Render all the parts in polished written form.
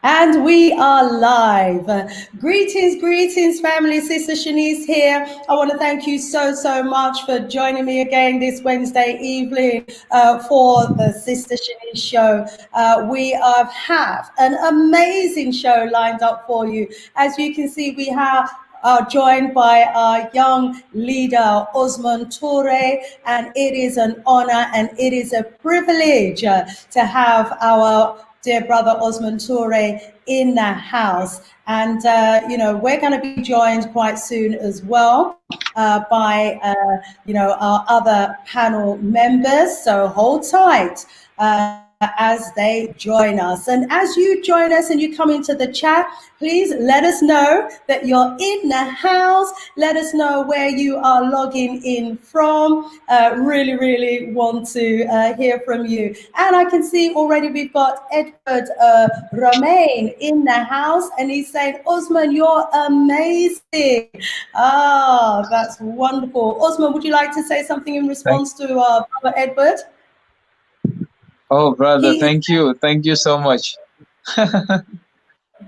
And we are live. Greetings, greetings, family. Sister Shanice here. I want to thank you so much for joining me again this Wednesday evening for the Sister Shanice show. We have an amazing show lined up for you. As you can see, we have joined by our young leader, Osmond Toure, and it is an honor and it is a privilege to have our dear brother Osmond Toure in the house. And, we're going to be joined quite soon as well by, our other panel members. So hold tight as they join us. And as you join us and you come into the chat, please let us know that you're in the house. Let us know where you are logging in from. Really want to hear from you. And I can see already we've got Edward Romain in the house, and he's saying, Osman, you're amazing. Ah, that's wonderful. Osman, would you like to say something in response to Brother Edward? Oh, brother, thank you. Thank you so much.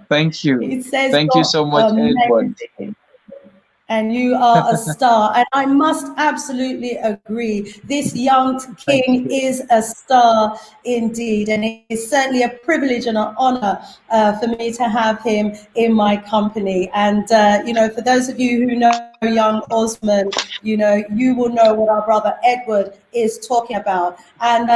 Thank you. It says, thank you so much, Edward. And you are a star. And I must absolutely agree. This young king is a star indeed. And it is certainly a privilege and an honor for me to have him in my company. And, for those of you who know young Osmond, you will know what our brother Edward is talking about. And,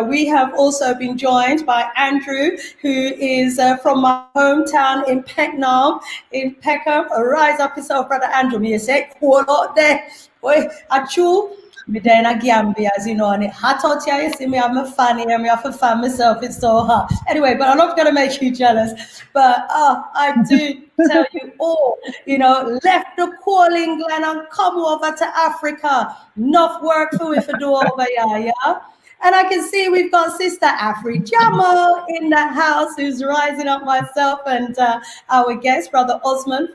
we have also been joined by Andrew, who is from my hometown in Peckham, in Peckham. Rise up yourself, brother Andrew. Me say, cool out there. Boy, achu. Me there in Gambia, as you know, and it hot out here. You see me, I'm a fan here. Me have to fan myself. It's so hot. Anyway, but I'm not going to make you jealous. But I do tell you all, left the coal England and come over to Africa. Enough work for we to do over here, yeah? And I can see we've got Sister Afri Jamo in the house, who's rising up, myself and our guest, Brother Osmond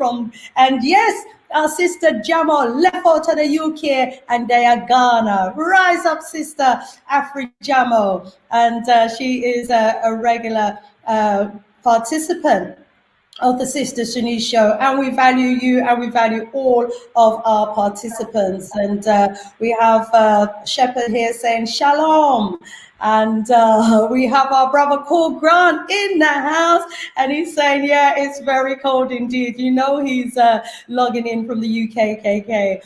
and yes, our Sister Jamo left out to the UK and they are Ghana. Rise up, Sister Afri Jamo. And she is a regular participant of the Sister Shanice show, and we value you and we value all of our participants. And we have Shepherd here saying shalom, and we have our brother Paul Grant in the house, and he's saying, yeah, it's very cold indeed. He's logging in from the UKKK.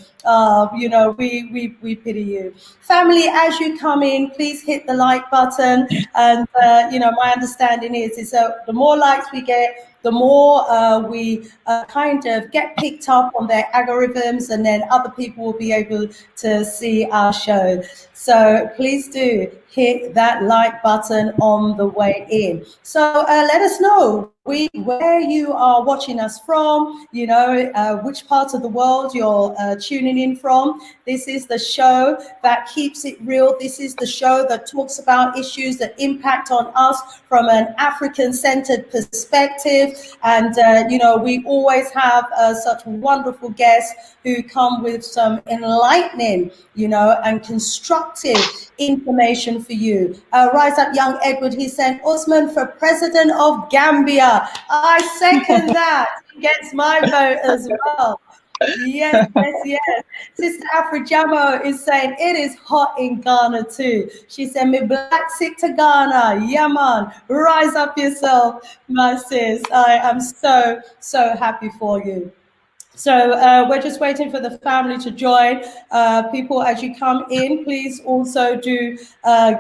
We pity you. Family, as you come in, please hit the like button. And, my understanding is that the more likes we get, the more we kind of get picked up on their algorithms, and then other people will be able to see our show. So please do hit that like button on the way in. So let us know where you are watching us from, which part of the world you're tuning in from. This is the show that keeps it real. This is the show that talks about issues that impact on us from an African-centered perspective. And, we always have such wonderful guests who come with some enlightening, and constructive information for you. Rise up, young Edward. He said, Osman for president of Gambia. I second that. He gets my vote as well. Yes. Sister Afri Jamo is saying it is hot in Ghana too. She said, me black sick to Ghana. Yeah, man. Rise up yourself, my sis. I am so happy for you. So we're just waiting for the family to join. People, as you come in, please also do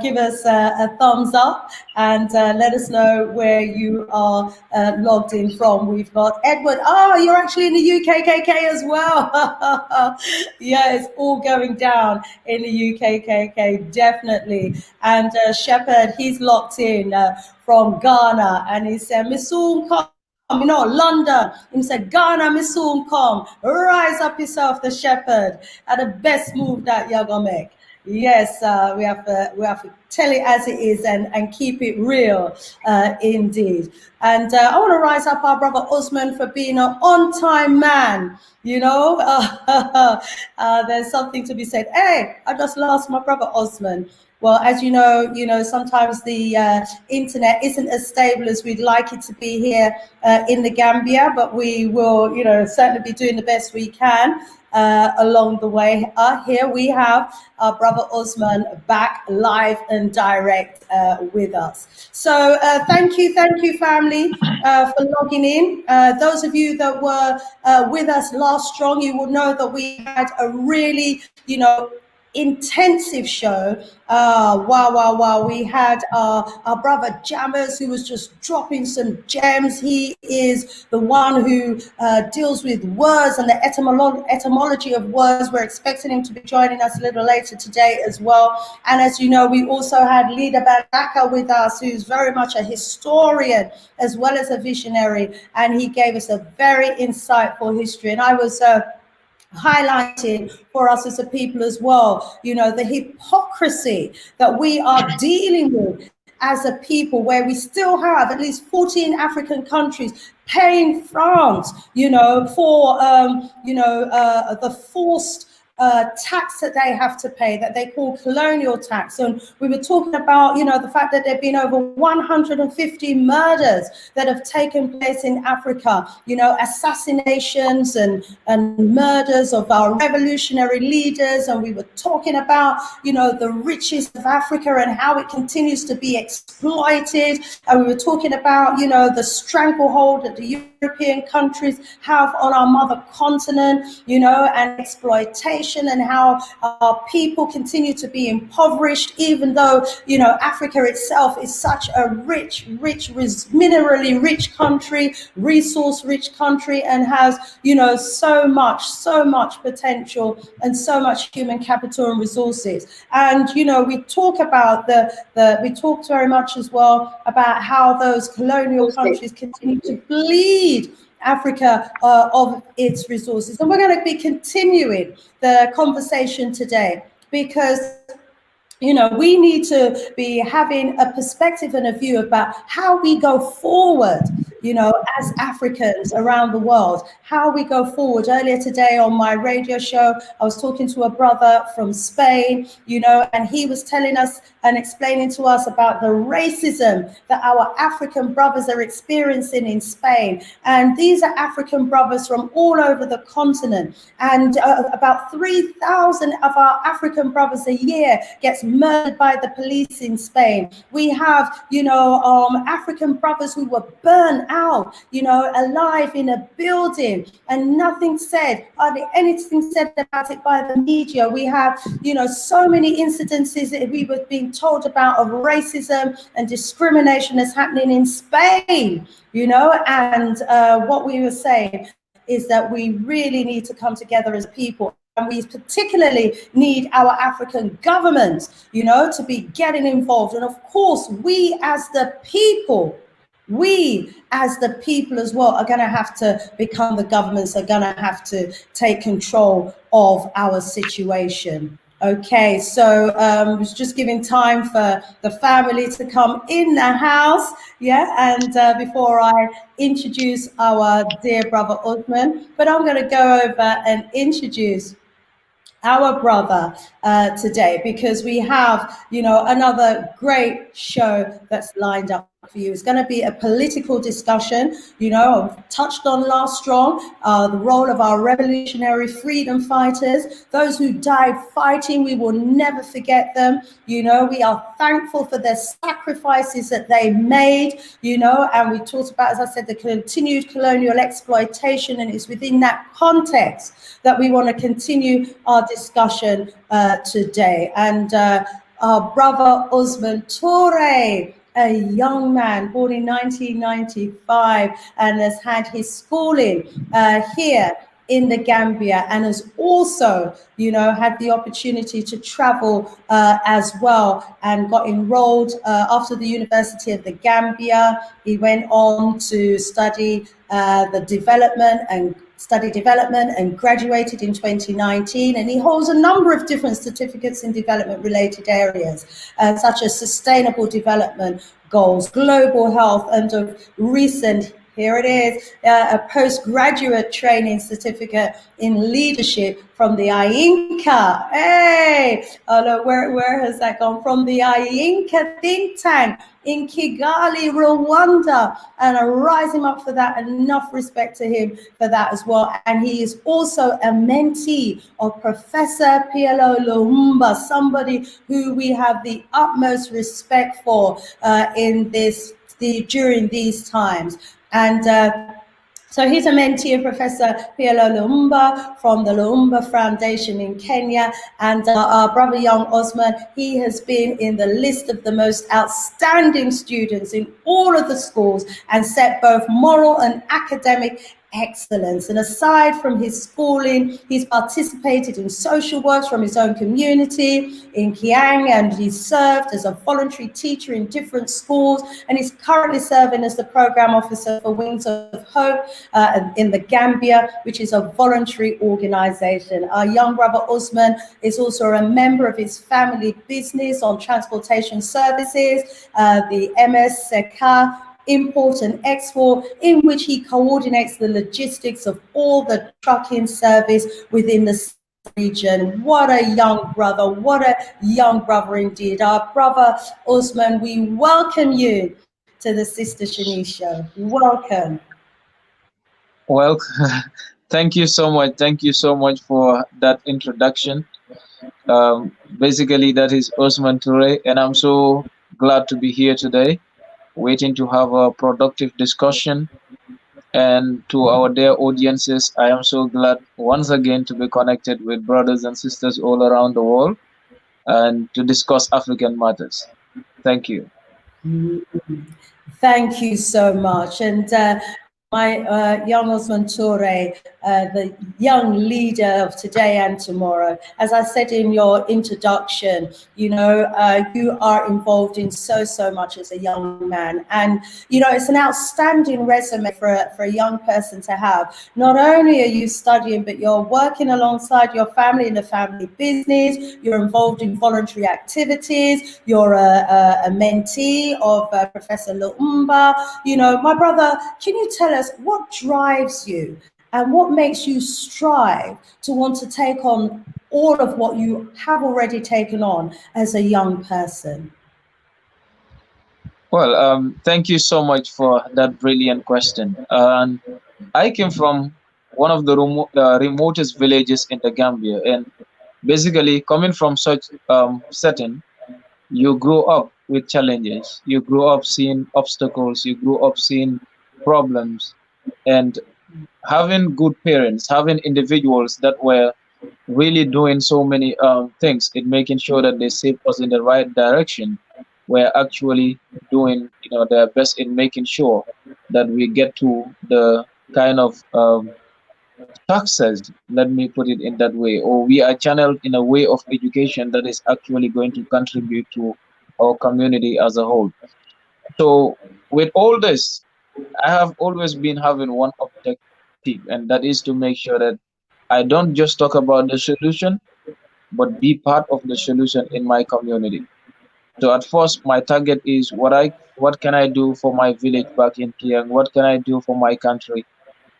give us a thumbs up and let us know where you are logged in from. We've got Edward. Oh, you're actually in the UKKK as well. Yeah, it's all going down in the UKKK, definitely. And Shepherd, he's locked in from Ghana, and he said, Missoul, London. He said, Ghana, me soon come. Rise up yourself, the Shepherd. And the best move that you're going to make. Yes, we have to tell it as it is and keep it real, indeed. And I want to rise up our brother Osmond for being an on-time man. You know, there's something to be said. Hey, I just lost my brother Osmond. Well, as you know, sometimes the internet isn't as stable as we'd like it to be here in the Gambia, but we will, certainly be doing the best we can along the way. Here we have our brother Osman back live and direct with us. So thank you, family, for logging in. Those of you that were with us last strong, you will know that we had a really, intensive show. Wow. We had our brother Jammers, who was just dropping some gems. He is the one who deals with words and the etymology of words. We're expecting him to be joining us a little later today as well. And as you know, we also had Leader Baraka with us, who's very much a historian as well as a visionary. And he gave us a very insightful history. And I was highlighted for us as a people as well, the hypocrisy that we are dealing with as a people, where we still have at least 14 African countries paying France, for, the forced tax that they have to pay, that they call colonial tax. And we were talking about, the fact that there have been over 150 murders that have taken place in Africa, assassinations and murders of our revolutionary leaders. And we were talking about, the riches of Africa and how it continues to be exploited. And we were talking about, the stranglehold that the European countries have on our mother continent, and exploitation, and how our people continue to be impoverished, even though, Africa itself is such a rich, minerally rich country, resource rich country, and has, so much potential and so much human capital and resources. And, we talk about we talked very much as well about how those colonial countries continue to bleed Africa of its resources. And we're going to be continuing the conversation today because, we need to be having a perspective and a view about how we go forward, as Africans around the world, how we go forward. Earlier today on my radio show, I was talking to a brother from Spain, and he was telling us and explaining to us about the racism that our African brothers are experiencing in Spain. And these are African brothers from all over the continent. And about 3,000 of our African brothers a year gets murdered by the police in Spain. We have, African brothers who were burned out, alive in a building, and nothing said, hardly anything said about it by the media. We have, so many incidences that we were being told about of racism and discrimination that's happening in Spain, and what we were saying is that we really need to come together as people. And we particularly need our African governments, to be getting involved. And of course, we as the people as well are going to have to become the governments, are going to have to take control of our situation. Okay, so was just giving time for the family to come in the house, and before I introduce our dear brother Osman, but I'm going to go over and introduce our brother today, because we have, another great show that's lined up for you. It's going to be a political discussion. I've touched on last strong, the role of our revolutionary freedom fighters, those who died fighting. We will never forget them. We are thankful for their sacrifices that they made, and we talked about, as I said, the continued colonial exploitation, and it's within that context that we want to continue our discussion today. And our brother Osmond Toure, a young man born in 1995 and has had his schooling here in the Gambia, and has also, had the opportunity to travel as well, and got enrolled after the University of the Gambia. He went on to study the development and studied development and graduated in 2019, and he holds a number of different certificates in development related areas, such as sustainable development goals, global health, and of recent, here it is, a postgraduate training certificate in leadership from the IINCA. Hey, look, where has that gone? From the IINCA think tank in Kigali, Rwanda. And I rise him up for that. Enough respect to him for that as well. And he is also a mentee of Professor PLO Lumumba, somebody who we have the utmost respect for during these times. And so he's a mentee of Professor PLO Lumumba from the Lumumba Foundation in Kenya. And our brother young Osmond, he has been in the list of the most outstanding students in all of the schools and set both moral and academic excellence. And aside from his schooling, he's participated in social works from his own community in Kiang, and he's served as a voluntary teacher in different schools, and he's currently serving as the program officer for Wings of Hope in the Gambia, which is a voluntary organization. Our young brother Osmond is also a member of his family business on transportation services, the MS Seka import and export, in which he coordinates the logistics of all the trucking service within the region. What a young brother indeed. Our brother Osman, we welcome you to the Sister Shanice Show. Welcome. Well, thank you so much. Thank you so much for that introduction. Basically, that is Osmond Toure, and I'm so glad to be here today, waiting to have a productive discussion. And to our dear audiences, I am so glad once again to be connected with brothers and sisters all around the world and to discuss African matters. Thank you. Thank you so much. And my young Osmond Toure, the young leader of today and tomorrow. As I said in your introduction, you are involved in so much as a young man. And, it's an outstanding resume for a young person to have. Not only are you studying, but you're working alongside your family in the family business, you're involved in voluntary activities, you're a mentee of Professor Lumumba. My brother, can you tell us what drives you and what makes you strive to want to take on all of what you have already taken on as a young person? Well, thank you so much for that brilliant question. And I came from one of the remotest villages in the Gambia, and basically coming from such setting, you grow up with challenges, you grow up seeing obstacles, you grow up seeing problems, and having good parents, having individuals that were really doing so many things in making sure that they shape us in the right direction, were actually doing their best in making sure that we get to the kind of success, let me put it in that way, or we are channeled in a way of education that is actually going to contribute to our community as a whole. So with all this, I have always been having one objective, and that is to make sure that I don't just talk about the solution, but be part of the solution in my community. So at first, my target is what can I do for my village back in Kiang? What can I do for my country?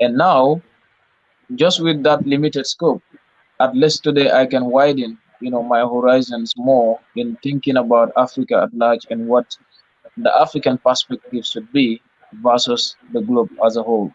And now, just with that limited scope, at least today I can widen, my horizons more in thinking about Africa at large and what the African perspective should be versus the globe as a whole.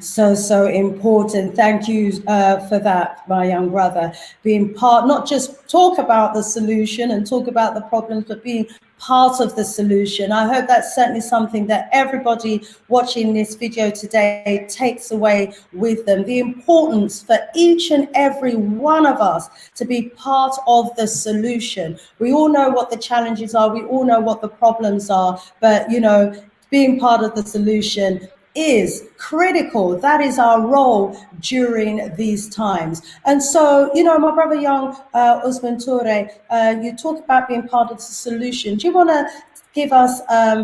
So important. Thank you for that, my young brother. Being part, not just talk about the solution and talk about the problems, but being part of the solution. I hope that's certainly something that everybody watching this video today takes away with them. The importance for each and every one of us to be part of the solution. We all know what the challenges are. We all know what the problems are, but being part of the solution is critical. That is our role during these times. And so, you know, my brother Young, Osmond Toure, you talk about being part of the solution. Do you want to give us,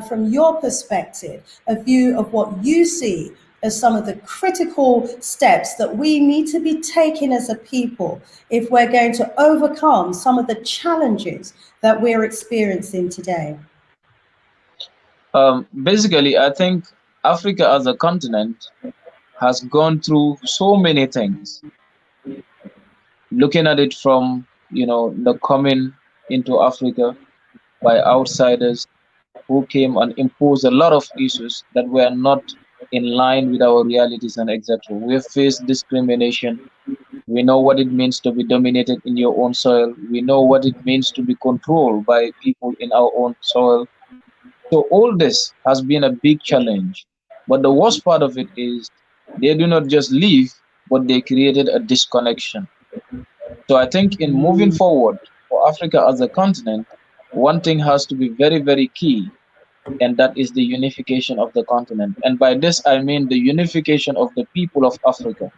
from your perspective, a view of what you see as some of the critical steps that we need to be taking as a people if we're going to overcome some of the challenges that we're experiencing today? Basically, I think Africa as a continent has gone through so many things. Looking at it from, the coming into Africa by outsiders who came and imposed a lot of issues that were not in line with our realities and etc. We faced discrimination. We know what it means to be dominated in your own soil. We know what it means to be controlled by people in our own soil. So all this has been a big challenge. But the worst part of it is they do not just leave, but they created a disconnection. So I think in moving forward for Africa as a continent, one thing has to be very, very key, and that is the unification of the continent. And by this, I mean the unification of the people of Africa,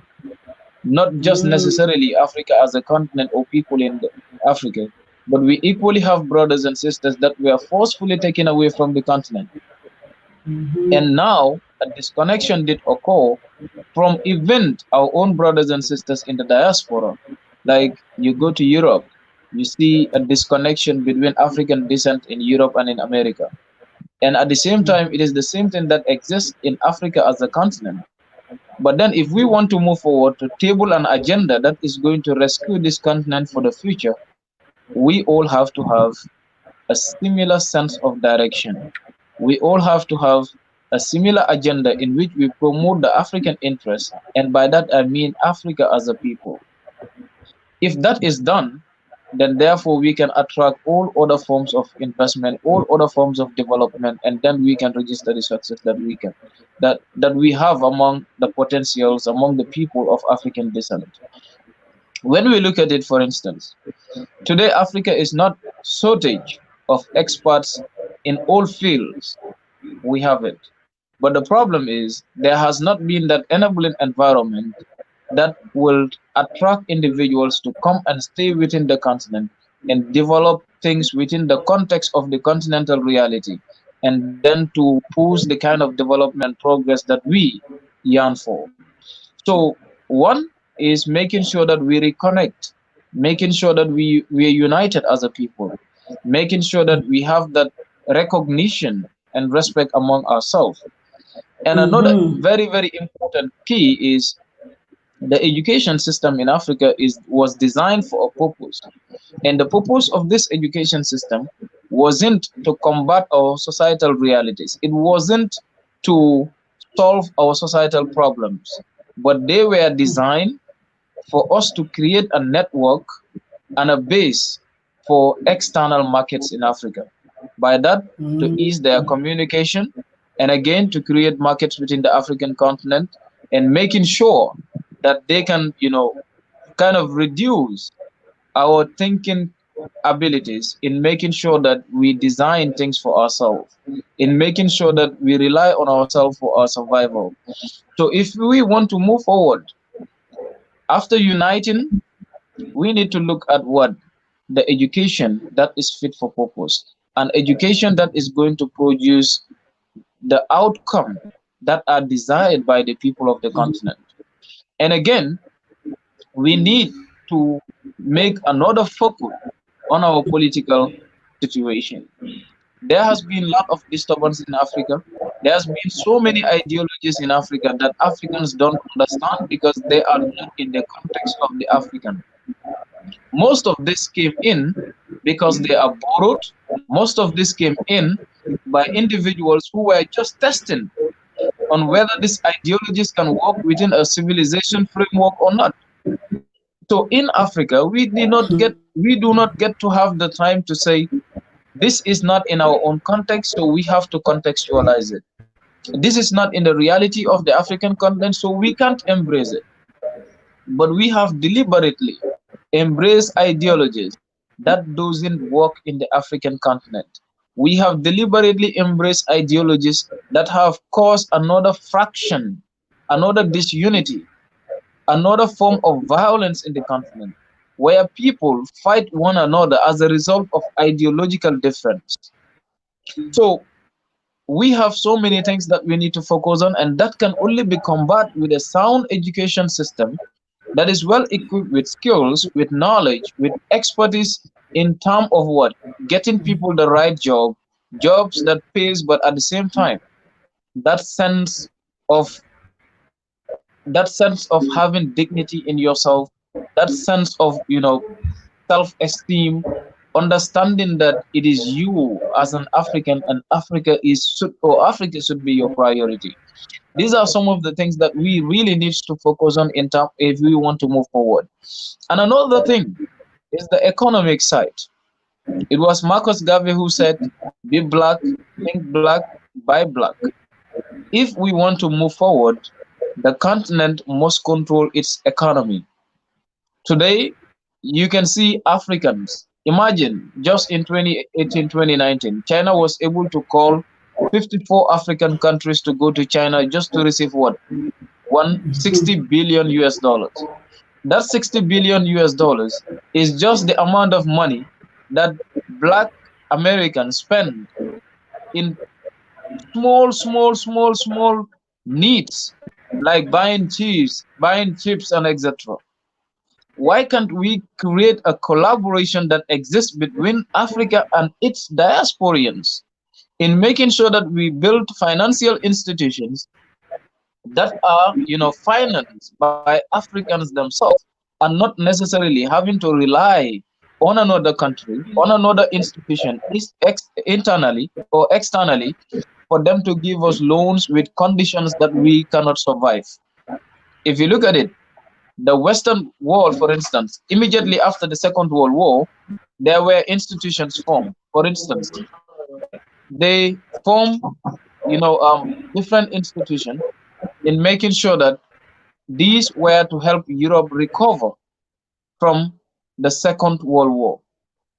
not just necessarily Africa as a continent or people in Africa, but we equally have brothers and sisters that were forcefully taken away from the continent. And now a disconnection did occur from even our own brothers and sisters in the diaspora. Like you go to Europe, you see a disconnection between African descent in Europe and in America. And at the same time, it is the same thing that exists in Africa as a continent. But then if we want to move forward to table an agenda that is going to rescue this continent for the future, we all have to have a similar sense of direction. We all have to have a similar agenda in which we promote the African interest, and by that I mean Africa as a people. If that is done, then therefore we can attract all other forms of investment, all other forms of development, and then we can register the success that we have among the potentials among the people of African descent. When we look at it, for instance, today Africa is not shortage of experts in all fields. We have it. But the problem is there has not been that enabling environment that will attract individuals to come and stay within the continent and develop things within the context of the continental reality, and then to push the kind of development progress that we yearn for. So one is making sure that we reconnect, making sure that we are united as a people, making sure that we have that recognition and respect among ourselves. And another very, very important key is the education system in Africa was designed for a purpose. And the purpose of this education system wasn't to combat our societal realities. It wasn't to solve our societal problems, but they were designed for us to create a network and a base for external markets in Africa. By that, to ease their communication, and again to create markets within the African continent, and making sure that they can, kind of reduce our thinking abilities in making sure that we design things for ourselves, in making sure that we rely on ourselves for our survival. So if we want to move forward, after uniting, we need to look at what the education that is fit for purpose, an education that is going to produce the outcome that are desired by the people of the continent. And again, we need to make another focus on our political situation. There has been a lot of disturbance in Africa. There has been so many ideologies in Africa that Africans don't understand because they are not in the context of the African. Most of this came in because they are borrowed. Most of this came in by individuals who were just testing on whether these ideologies can work within a civilization framework or not. So in Africa, we do not get to have the time to say this is not in our own context, so we have to contextualize it. This is not in the reality of the African continent, so we can't embrace it. But we have deliberately embraced ideologies that doesn't work in the African continent. We have deliberately embraced ideologies that have caused another fraction, another disunity, another form of violence in the continent, where people fight one another as a result of ideological difference. So we have so many things that we need to focus on, and that can only be combated with a sound education system that is well equipped with skills, with knowledge, with expertise in terms of what? Getting people the right job, jobs that pays, but at the same time, that sense of that sense of having dignity in yourself, that sense of self-esteem, understanding that it is you as an African, and Africa should be your priority. These are some of the things that we really need to focus on in term if we want to move forward. And another thing is the economic side. It was Marcus Garvey who said, "Be black, think black, buy black." If we want to move forward, the continent must control its economy. Today, you can see Africans. Imagine just in 2018, 2019, China was able to call 54 African countries to go to China just to receive what? 160 billion US dollars. That 60 billion US dollars is just the amount of money that black Americans spend in small needs like buying cheese, buying chips, and etc. Why can't we create a collaboration that exists between Africa and its diasporians in making sure that we build financial institutions that are, financed by Africans themselves, and not necessarily having to rely on another country, on another institution, internally or externally, for them to give us loans with conditions that we cannot survive. If you look at it, the Western world, for instance, immediately after the Second World War, there were institutions formed. For instance, they form, different institutions in making sure that these were to help Europe recover from the Second World War.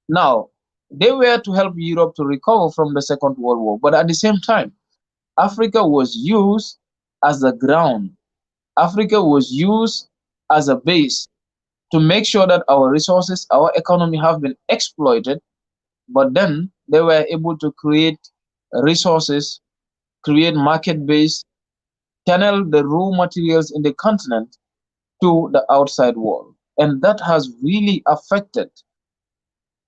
Now, they were to help Europe to recover from the Second World War, but at the same time, Africa was used as a ground. Africa was used as a base to make sure that our resources, our economy have been exploited, but then they were able to create resources, create market base, channel the raw materials in the continent to the outside world. And that has really affected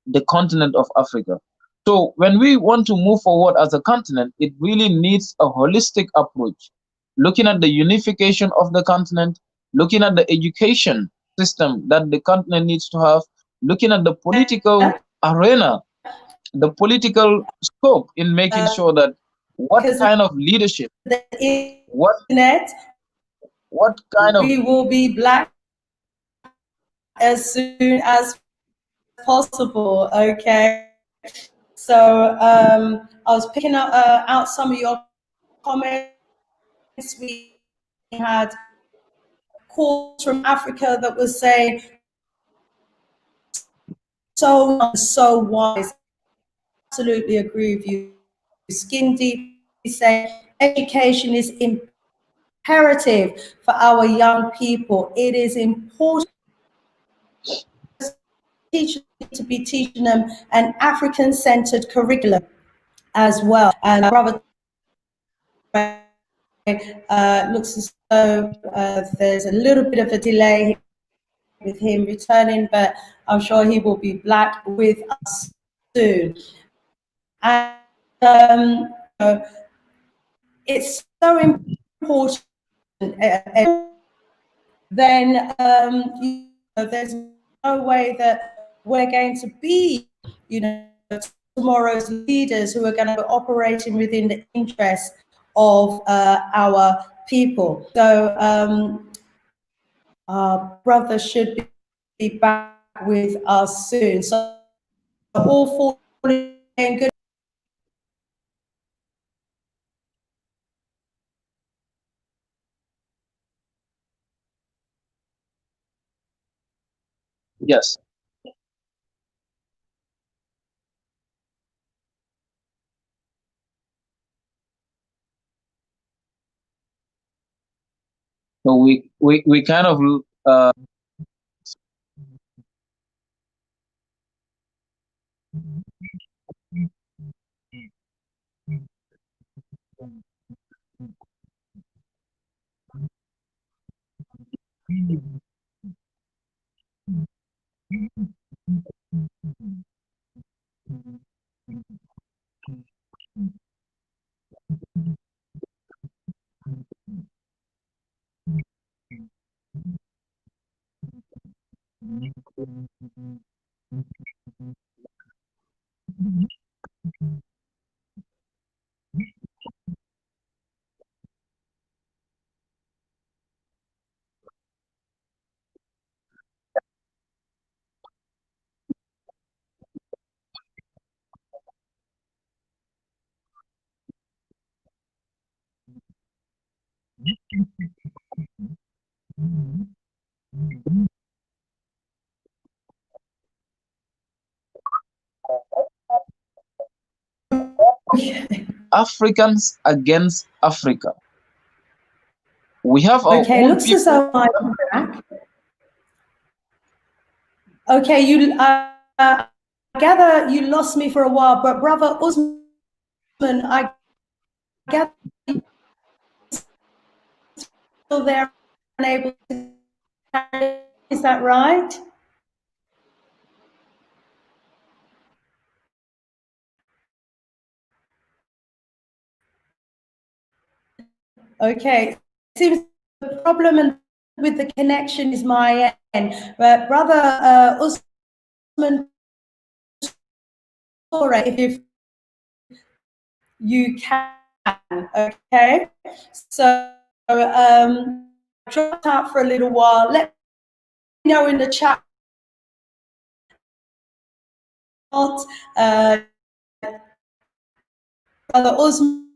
the continent of Africa. So when we want to move forward as a continent, it really needs a holistic approach, looking at the unification of the continent, looking at the education system that the continent needs to have, looking at the political arena, the political scope in making sure that what because kind of leadership, the what internet, what kind of we will be black as soon as possible. Okay. So I was picking up out some of your comments. We had calls from Africa that was saying so wise. Absolutely agree with you. Skin deep say education is imperative for our young people. It is important teachers to be teaching them an African-centered curriculum as well. And brother looks as though there's a little bit of a delay with him returning, but I'm sure he will be back with us soon. And it's so important. Then there's no way that we're going to be, tomorrow's leaders who are going to be operating within the interests of our people. So our brother should be back with us soon. So all falling good. yes. So we kind of uh, Africans against Africa. We have our Okay, own looks as people. though I'm back. Okay, I gather you lost me for a while, but Brother Osman, I gather you're still there and able to carry. Is that right? Okay, seems the problem with the connection is my end. But Brother Osman Toure, if you can, okay? So dropped out for a little while. Let me know in the chat. Uh, Brother Osman,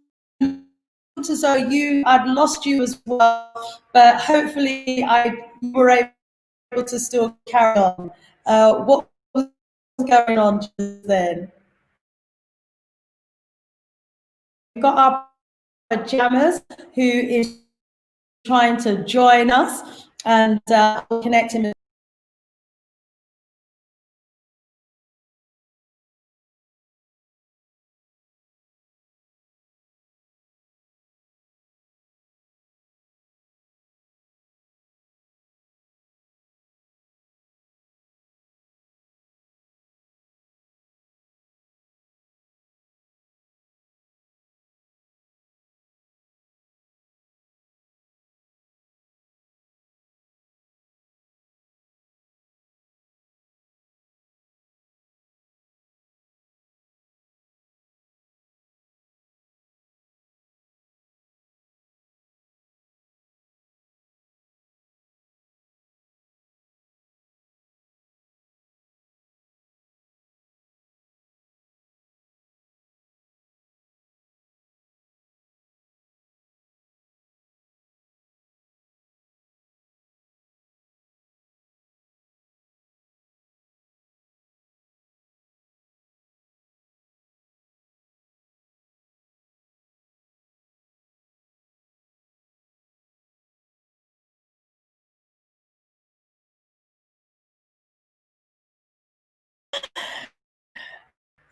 as though I'd lost you as well, but hopefully you were able to still carry on. What was going on just then? We've got our jammers who is trying to join us, and we'll connect him.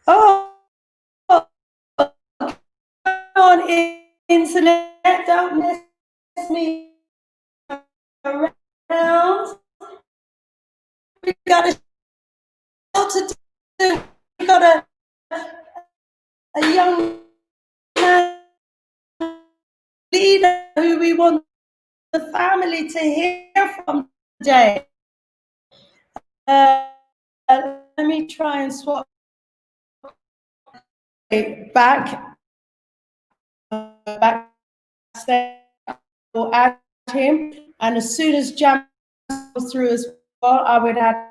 Oh, on internet, don't mess me around. We got a show to do. We got a young man leader who we want the family to hear from today. Let me try and swap back backstage. We'll add him, and as soon as Jam goes through as well, I would add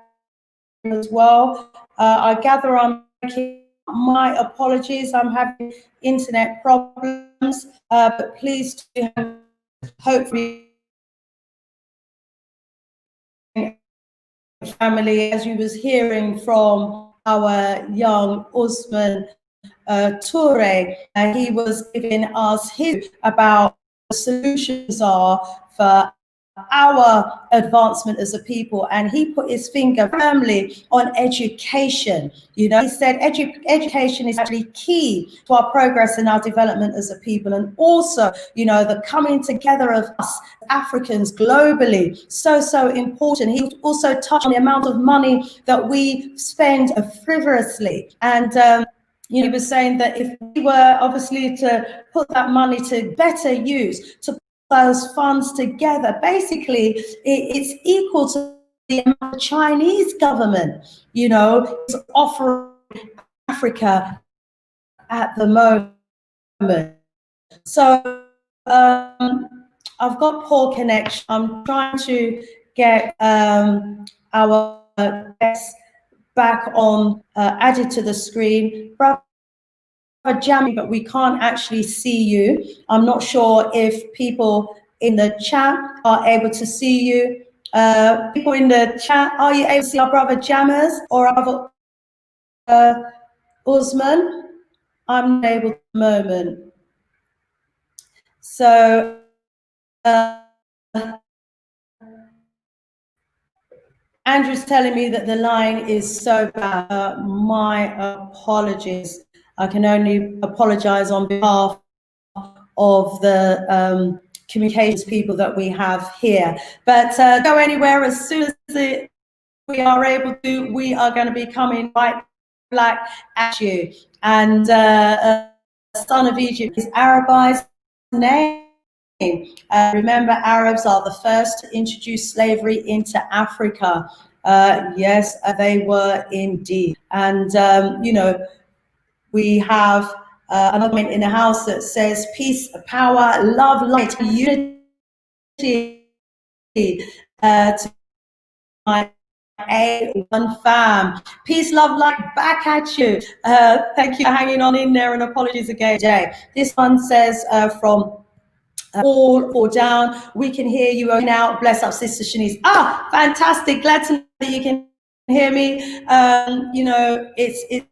him as well. I gather I'm making my apologies. I'm having internet problems, but please do hopefully family, as you was hearing from our young Osmond Toure, he was giving us his about the solutions are for our advancement as a people, and he put his finger firmly on education. You know, he said education is actually key to our progress and our development as a people, and also, you know, the coming together of us Africans globally, so important. He also touched on the amount of money that we spend frivolously, and you know, he was saying that if we were obviously to put that money to better use, to those funds together, basically it's equal to the amount the Chinese government, you know, is offering Africa at the moment. So I've got poor connection. I'm trying to get our guests back on, added to the screen. Jamming, but we can't actually see you. I'm not sure if people in the chat are able to see you. People in the chat, are you able to see our brother Jammers or our Osmond? I'm not able at the moment. So Andrew's telling me that the line is so bad. My apologies. I can only apologize on behalf of the communications people that we have here. But go anywhere as soon as we are able to, we are going to be coming right back at you. And son of Egypt is Arabized name. Remember, Arabs are the first to introduce slavery into Africa. Yes, they were indeed. And, you know, we have another comment in the house that says peace, power, love, light, unity to my A1 fam. Peace, love, light, back at you. Thank you for hanging on in there, and apologies again, Jay. This one says from all or down, we can hear you out. Bless up, Sister Shanice. Ah, fantastic. Glad to know that you can hear me. You know, it's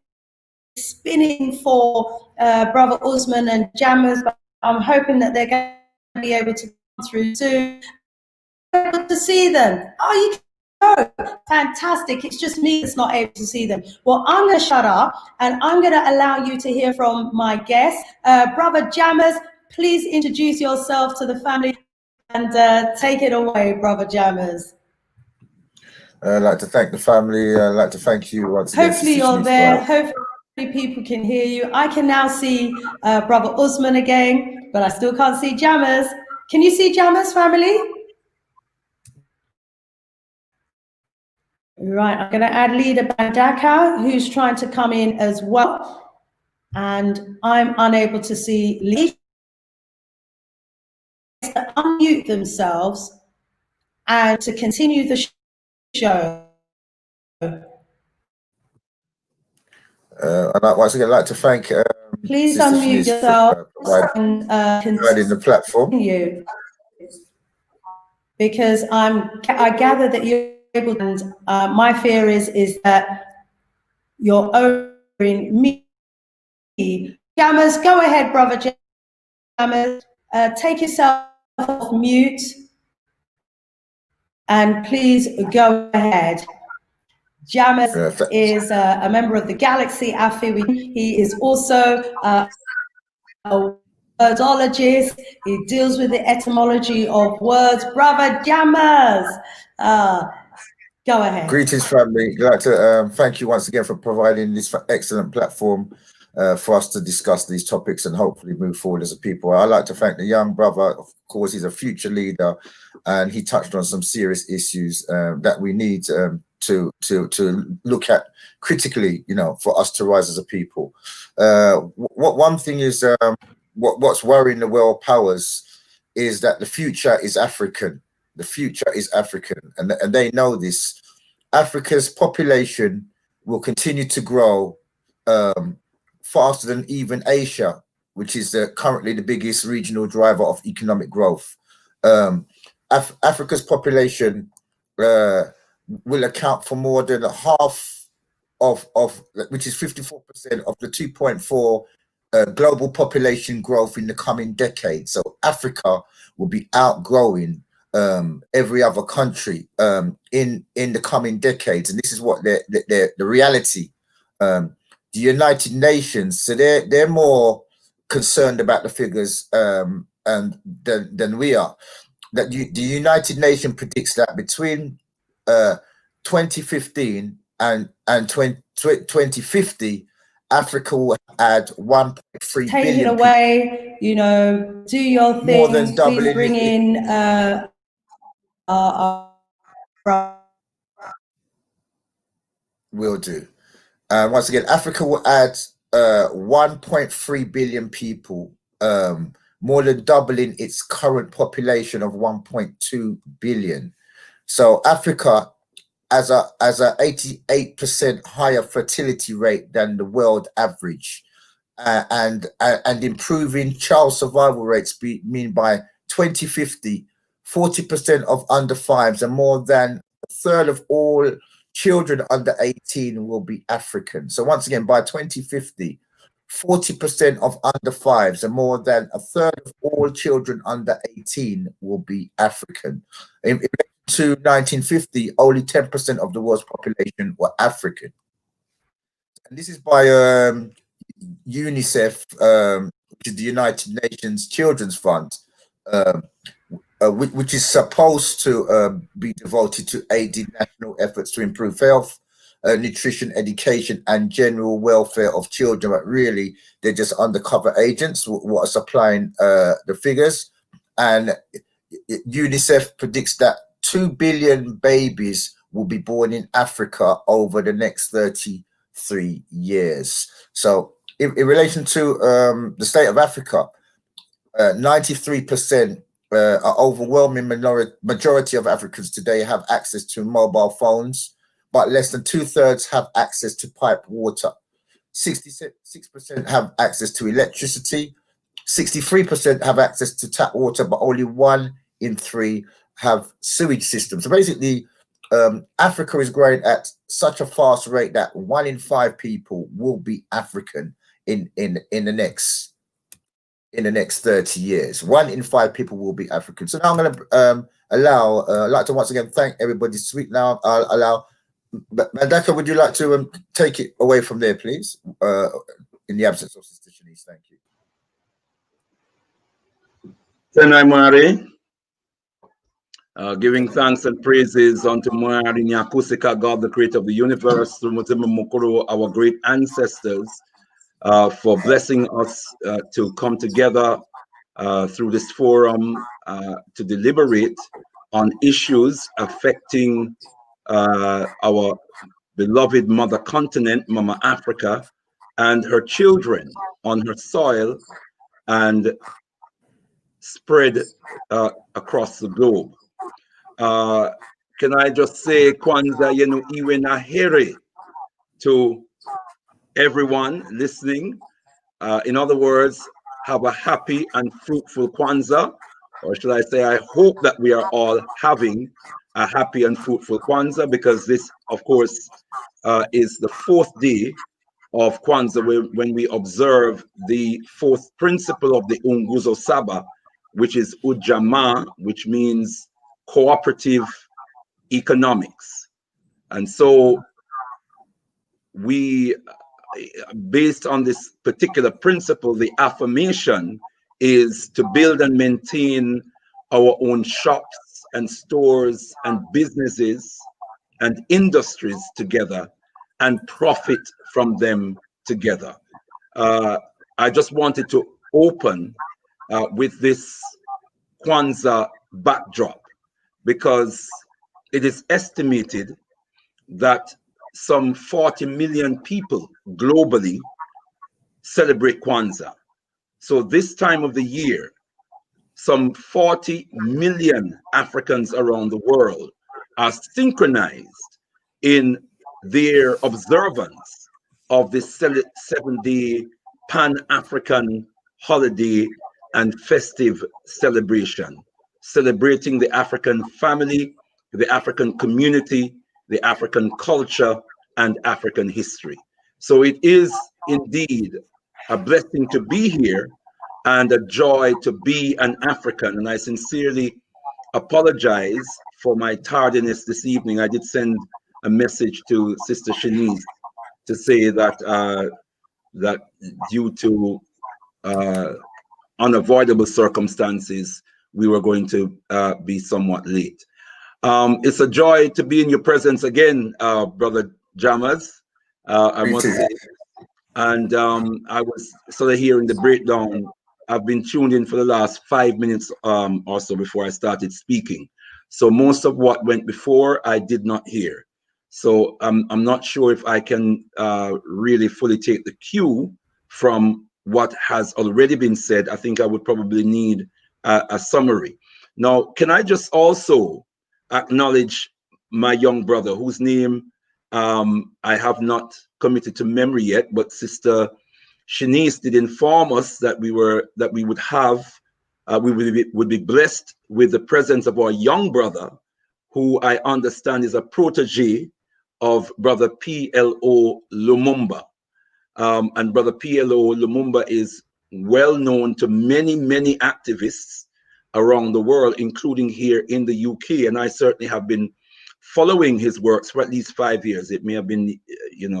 spinning for Brother Osmond and Jammers, but I'm hoping that they're going to be able to come through soon. Able to see them. Oh, you can go. Fantastic. It's just me that's not able to see them. Well, I'm going to shut up and I'm going to allow you to hear from my guests. Brother Jammers, please introduce yourself to the family and take it away, Brother Jammers. I'd like to thank the family. I'd like to thank you once again. Hopefully you're there. Hopefully people can hear you. I can now see Brother Osman again, but I still can't see Jammers. Can you see Jammers, family? Right, I'm going to add Leader Bandaka, who's trying to come in as well. And I'm unable to see Leader to unmute themselves and to continue the show. And once again, I'd like to thank please unmute yourself and providing the platform. Because I gather that you're able to, and my fear is that you're overing me. Jammers, go ahead, Brother Jammers. Take yourself off mute and please go ahead. Jammers is a member of the Galaxy Afi. He is also a wordologist. He deals with the etymology of words. Brother Jammers, go ahead. Greetings, family. I'd like to thank you once again for providing this excellent platform for us to discuss these topics and hopefully move forward as a people. I'd like to thank the young brother. Of course, he's a future leader, and he touched on some serious issues that we need to look at critically, you know, for us to rise as a people. One thing is what's worrying the world powers is that the future is African. The future is African, and they know this. Africa's population will continue to grow faster than even Asia, which is currently the biggest regional driver of economic growth. Africa's population will account for more than half of which is 54% of the 2.4 global population growth in the coming decade. So Africa will be outgrowing every other country in the coming decades, and this is what the reality. The United Nations, so they're more concerned about the figures and than we are. That the United Nations predicts that between 2015 and 2050, Africa will add 1.3 Take billion it away, you know, do your thing. more than doubling. Please bring in will do. Once again, Africa will add 1.3 billion people, more than doubling its current population of 1.2 billion. So Africa, as a 88% higher fertility rate than the world average, and improving child survival rates mean by 2050, 40% of under fives and more than a third of all children under 18 will be African. So once again, by 2050, 40% of under fives and more than a third of all children under 18 will be African. In to 1950, only 10% of the world's population were African. And this is by UNICEF, which is the United Nations Children's Fund, which is supposed to be devoted to aiding national efforts to improve health, nutrition, education, and general welfare of children. But really, they're just undercover agents who are supplying the figures. And UNICEF predicts that 2 billion babies will be born in Africa over the next 33 years. So in relation to the state of Africa, 93%, an overwhelming majority of Africans today have access to mobile phones, but less than 2/3 have access to piped water. 66% have access to electricity. 63% have access to tap water, but only 1 in 3 have sewage systems. So basically, Africa is growing at such a fast rate that 1 in 5 people will be African in the next 30 years. 1 in 5 people will be African. So now I'm going to I'd like to once again thank everybody. Sweet. Now I'll allow Mandaka, would you like to take it away from there, please? In the absence of Sister Shanice, thank you. Senai Mwari, giving thanks and praises unto Mwari Nyakusika, God, the creator of the universe, through Mutima Mukuru, our great ancestors, for blessing us to come together through this forum to deliberate on issues affecting our beloved mother continent, Mama Africa, and her children on her soil and spread across the globe. Can I just say Kwanzaa yenu iwe na heri to everyone listening? In other words, have a happy and fruitful Kwanzaa, or should I say, I hope that we are all having a happy and fruitful Kwanzaa, because this, of course, is the 4th day of Kwanzaa when we observe the 4th principle of the Unguzo Saba, which is Ujamaa, which means cooperative economics. And so we, based on this particular principle, the affirmation is to build and maintain our own shops and stores and businesses and industries together and profit from them together. I just wanted to open with this Kwanzaa backdrop, because it is estimated that some 40 million people globally celebrate Kwanzaa. So this time of the year, some 40 million Africans around the world are synchronized in their observance of this 7-day Pan-African holiday and festive celebration, celebrating the African family, the African community, the African culture, and African history. So it is indeed a blessing to be here and a joy to be an African. And I sincerely apologize for my tardiness this evening. I did send a message to Sister Shanice to say that that due to unavoidable circumstances, we were going to be somewhat late. It's a joy to be in your presence again, Brother Jammers, I must say. And I was sort of hearing the breakdown. I've been tuned in for the last 5 minutes or so before I started speaking. So most of what went before, I did not hear. So I'm not sure if I can really fully take the cue from what has already been said. I think I would probably need a summary. Now, can I just also acknowledge my young brother, whose name I have not committed to memory yet, but Sister Shanice did inform us that we would be blessed with the presence of our young brother, who I understand is a protege of Brother P.L.O. Lumumba. And Brother P.L.O. Lumumba is well known to many, many activists around the world, including here in the UK. And I certainly have been following his works for at least 5 years. It may have been,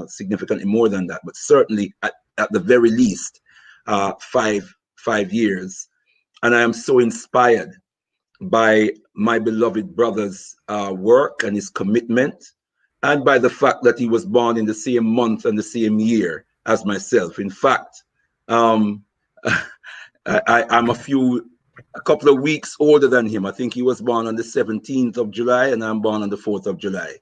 significantly more than that, but certainly at the very least, 5 years. And I am so inspired by my beloved brother's work and his commitment, and by the fact that he was born in the same month and the same year as myself. In fact, I'm a couple of weeks older than him. I think he was born on the 17th of July and I'm born on the 4th of July.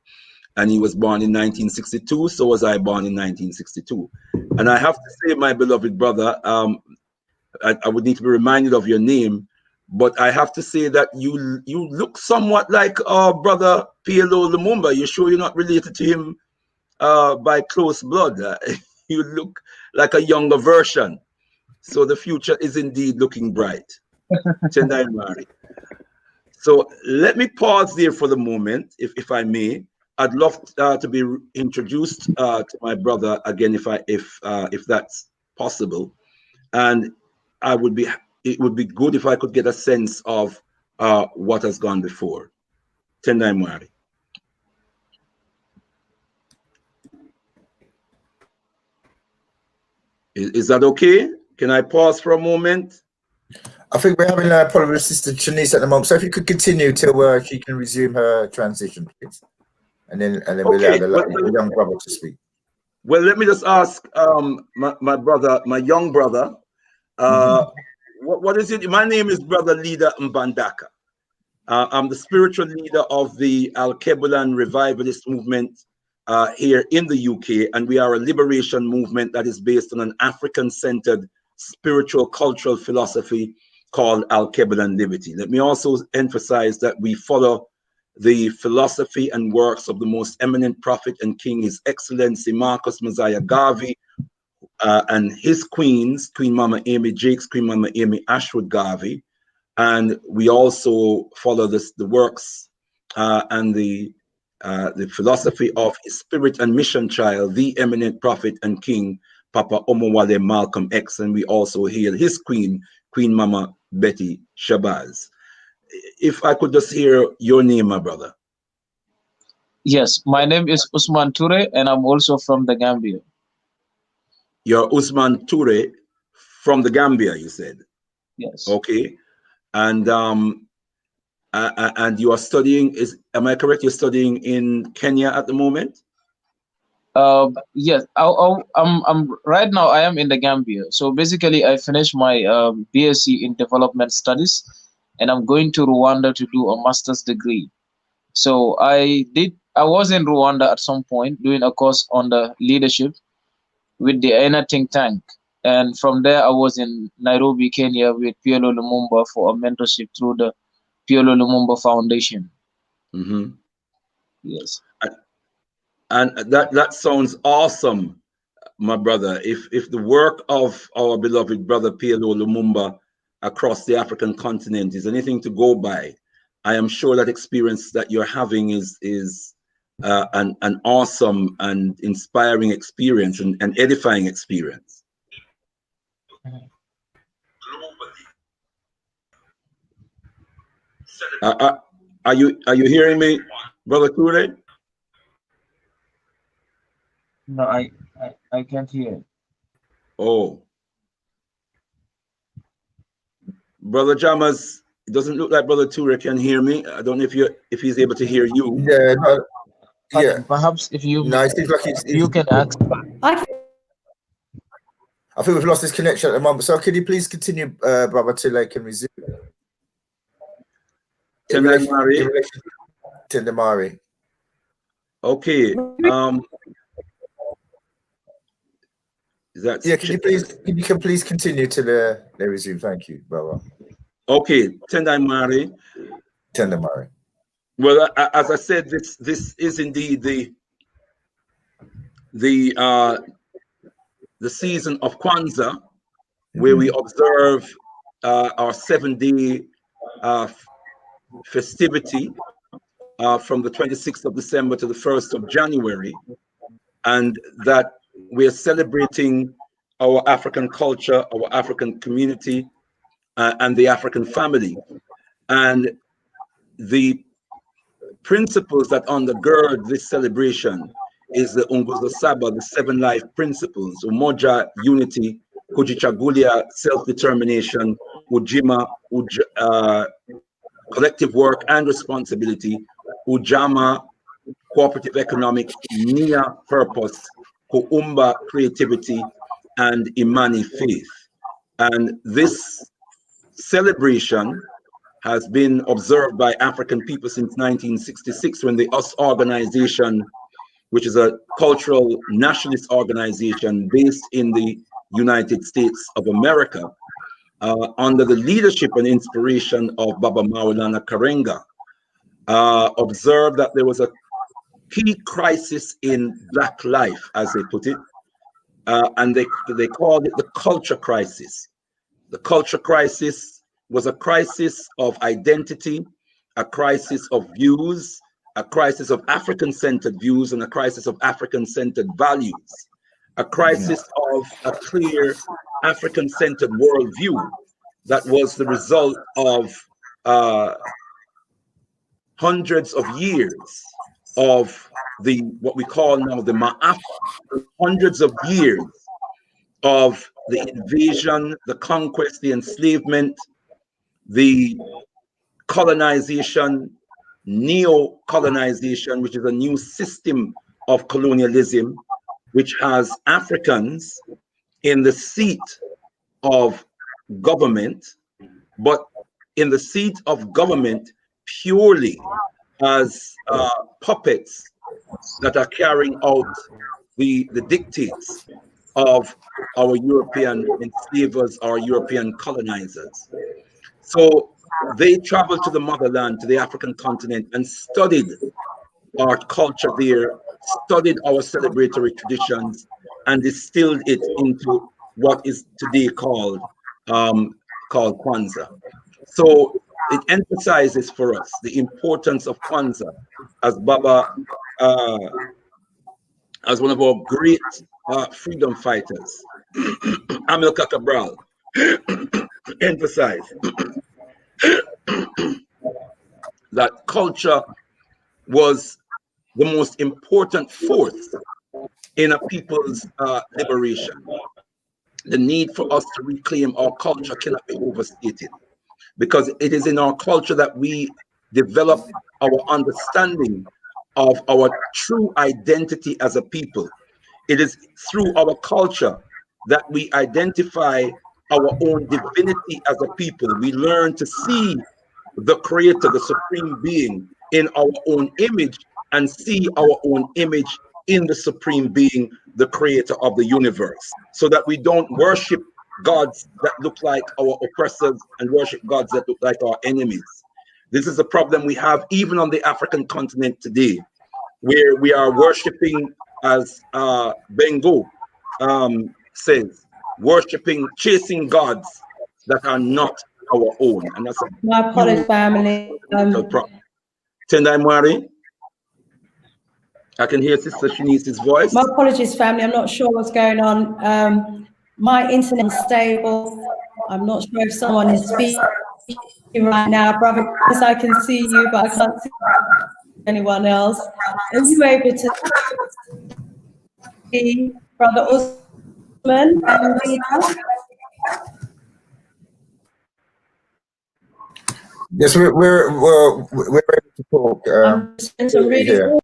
And he was born in 1962, so was I born in 1962. And I have to say, my beloved brother, I would need to be reminded of your name, but I have to say that you look somewhat like Brother P.L.O. Lumumba. You sure you're not related to him by close blood? You look like a younger version. So the future is indeed looking bright. Tendai Mari. So let me pause there for the moment, if I may. I'd love to be introduced to my brother again, if that's possible, and it would be good if I could get a sense of what has gone before. Tendai Mari. Is that okay? Can I pause for a moment? I think we're having a problem with Sister Shanice at the moment. So if you could continue till she can resume her transition, please. And then we'll allow the young brother to speak. Well, let me just ask my brother, my young brother, what is it? My name is Brother Leader Mbandaka. I'm the spiritual leader of the Al-Kebulan revivalist movement here in the UK, and we are a liberation movement that is based on an African-centered spiritual cultural philosophy called Al-Kebulan Liberty. Let me also emphasize that we follow the philosophy and works of the most eminent prophet and king, His Excellency Marcus Mosiah Garvey, and his queens, Queen Mama Amy Jakes, Queen Mama Amy Ashwood Garvey. And we also follow the works and the philosophy of His spirit and mission child, the eminent prophet and king, Papa Omowale Malcolm X. And we also hear his queen, Queen Mama Betty Shabazz. If I could just hear your name, my brother. Yes, my name is Osmond Toure, and I'm also from the Gambia. You're Osmond Toure from the Gambia, you said? Yes. Okay. And you are studying, am I correct? You're studying in Kenya at the moment? Yes, I'm right now. I am in the Gambia. So basically, I finished my BSc in development studies, and I'm going to Rwanda to do a master's degree. So I was in Rwanda at some point doing a course on the leadership with the inner think tank, and from there I was in Nairobi, Kenya, with P.L.O. Lumumba for a mentorship through the P.L.O. Lumumba Foundation. Mm-hmm. Yes. And that sounds awesome, my brother. If the work of our beloved brother P.L.O. Lumumba across the African continent is anything to go by, I am sure that experience that you're having is an awesome and inspiring experience and edifying experience. Are you hearing me, Brother Toure? No, I can't hear. Oh, Brother Jamas, it doesn't look like Brother Toure can hear me. I don't know if he's able to hear you. Yeah, no, yeah. Perhaps if you No, it seems like you can ask. I think we've lost his connection at the moment. So can you please continue, Brother, till they can resume? In relation to Ndamari. Okay. Yeah, can you please continue till they resume? Thank you, brother. Okay, Tendai Mari. Well, as I said, this is indeed the season of Kwanzaa, where we observe our 7-day festivity from the 26th of December to the 1st of January, and that we're celebrating our African culture, our African community, and the African family. And the principles that undergird this celebration is the Unguzo Saba, the 7 life principles: Umoja, unity; Kujichagulia, self-determination; Ujima, collective work and responsibility; Ujama, cooperative economics; Nia, purpose; Kuumba, creativity; and Imani, faith. And this celebration has been observed by African people since 1966, when the US organization, which is a cultural nationalist organization based in the United States of America, under the leadership and inspiration of Baba Maulana Karenga, observed that there was a key crisis in Black life, as they put it, and they called it the culture crisis. The culture crisis was a crisis of identity, a crisis of views, a crisis of African-centered views, and a crisis of African-centered values, a crisis of a clear African-centered worldview that was the result of hundreds of years of what we call now the Ma'af, hundreds of years of the invasion, the conquest, the enslavement, the colonization, neo-colonization, which is a new system of colonialism, which has Africans in the seat of government, but in the seat of government purely as puppets that are carrying out the dictates of our European enslavers, our European colonizers. So they traveled to the motherland, to the African continent, and studied our culture there, studied our celebratory traditions, and distilled it into what is today called Kwanzaa. So it emphasizes for us the importance of Kwanzaa, as Baba, as one of our great freedom fighters, Amilcar Cabral, emphasized that culture was the most important force in a people's liberation. The need for us to reclaim our culture cannot be overstated, because it is in our culture that we develop our understanding of our true identity as a people. It is through our culture that we identify our own divinity as a people. We learn to see the creator, the supreme being, in our own image, and see our own image in the supreme being, the creator of the universe, so that we don't worship gods that look like our oppressors and worship gods that look like our enemies. This is a problem we have even on the African continent today, where we are worshiping, as Bengo says, worshiping, chasing gods that are not our own. And that's my apologies, family. Tendai Mwari, I can hear Sister Shanice's voice. My apologies, family. I'm not sure what's going on. My internet is stable. I'm not sure if someone is speaking you right now, brother. Yes, I can see you, but I can't see anyone else. Are you able to see Brother Osmond and Leader? Yes, we're ready to talk. I'm just doing some really Here.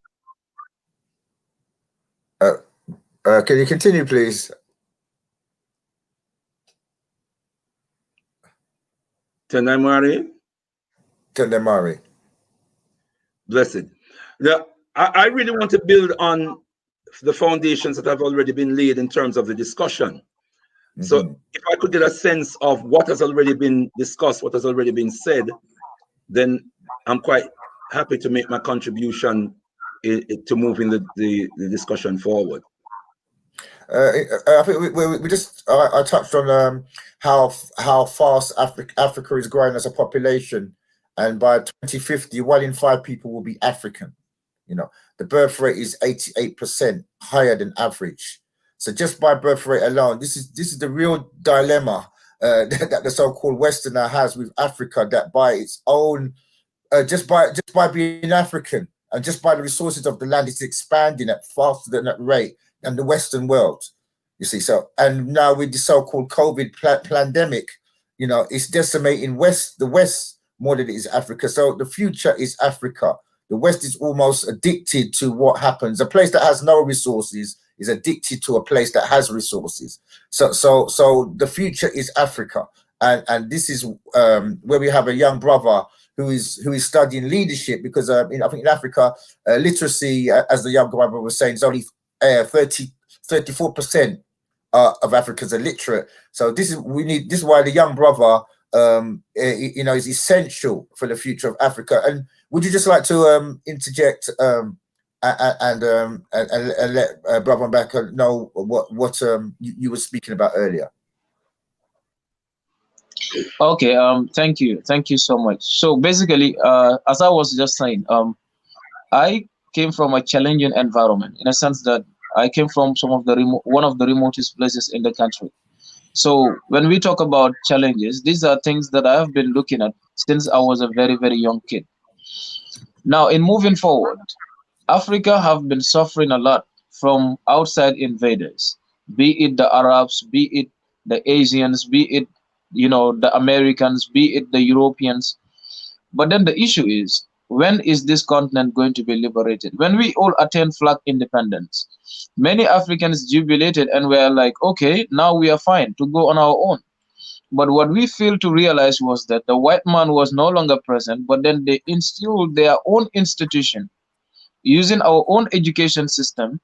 Can you continue, please? Tendamari. Tendamari. Blessed. I really want to build on the foundations that have already been laid in terms of the discussion. So if I could get a sense of what has already been discussed, what has already been said, then I'm quite happy to make my contribution to moving the discussion forward. I think we just I touched on how fast Africa is growing as a population, and by 2050, 1 in 5 people will be African. You know, the birth rate is 88% higher than average. So just by birth rate alone, this is the real dilemma that the so-called Westerner has with Africa. That by its own, just by being African and just by the resources of the land, it's expanding at faster than that rate than the Western world. You see, so and now with the so-called COVID pandemic, you know, it's decimating the West more than it is Africa. So the future is Africa. The West is almost addicted to what happens. A place that has no resources is addicted to a place that has resources. So the future is Africa, and this is where we have a young brother who is studying leadership, because I think in Africa, literacy, as the young brother was saying, is only 34% of Africans are literate. So this is why the young brother you know, is essential for the future of Africa. And would you just like to interject and let Brother Mbaka know what you were speaking about earlier? Okay, thank you so much. So basically, as I was just saying, I came from a challenging environment, in a sense that I came from one of the remotest places in the country. So when we talk about challenges, these are things that I have been looking at since I was a very, very young kid. Now, in moving forward, Africa have been suffering a lot from outside invaders, be it the Arabs, be it the Asians, be it, you know, the Americans, be it the Europeans. But then the issue is, when is this continent going to be liberated? When we all attained flag independence, many Africans jubilated and were like, okay, now we are fine to go on our own. But what we failed to realize was that the white man was no longer present, but then they instilled their own institution using our own education system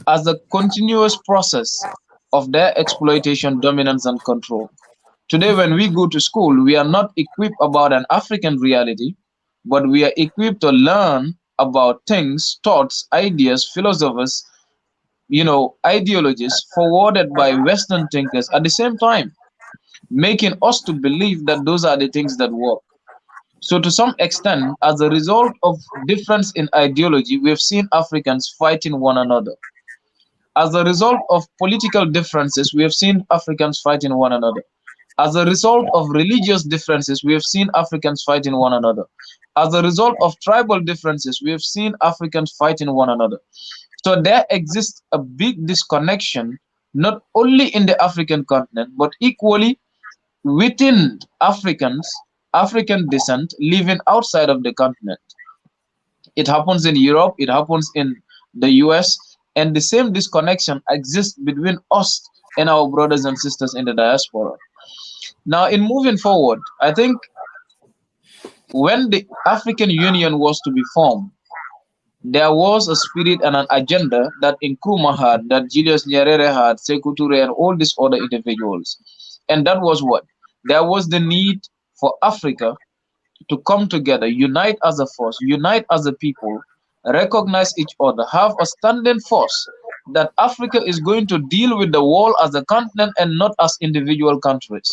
as a continuous process of their exploitation, dominance, and control. Today, when we go to school, we are not equipped about an African reality, but we are equipped to learn about things, thoughts, ideas, philosophers, you know, ideologies forwarded by Western thinkers at the same time, making us to believe that those are the things that work. So to some extent, as a result of difference in ideology, we have seen Africans fighting one another. As a result of political differences, we have seen Africans fighting one another. As a result of religious differences, we have seen Africans fighting one another. As a result of tribal differences, we have seen Africans fighting one another. So there exists a big disconnection, not only in the African continent, but equally within Africans, African descent, living outside of the continent. It happens in Europe, it happens in the US, and the same disconnection exists between us and our brothers and sisters in the diaspora. Now, in moving forward, I think when the African Union was to be formed, there was a spirit and an agenda that Nkrumah had, that Julius Nyerere had, Sekou Toure, and all these other individuals. And that was what? There was the need for Africa to come together, unite as a force, unite as a people, recognize each other, have a standing force that Africa is going to deal with the world as a continent and not as individual countries.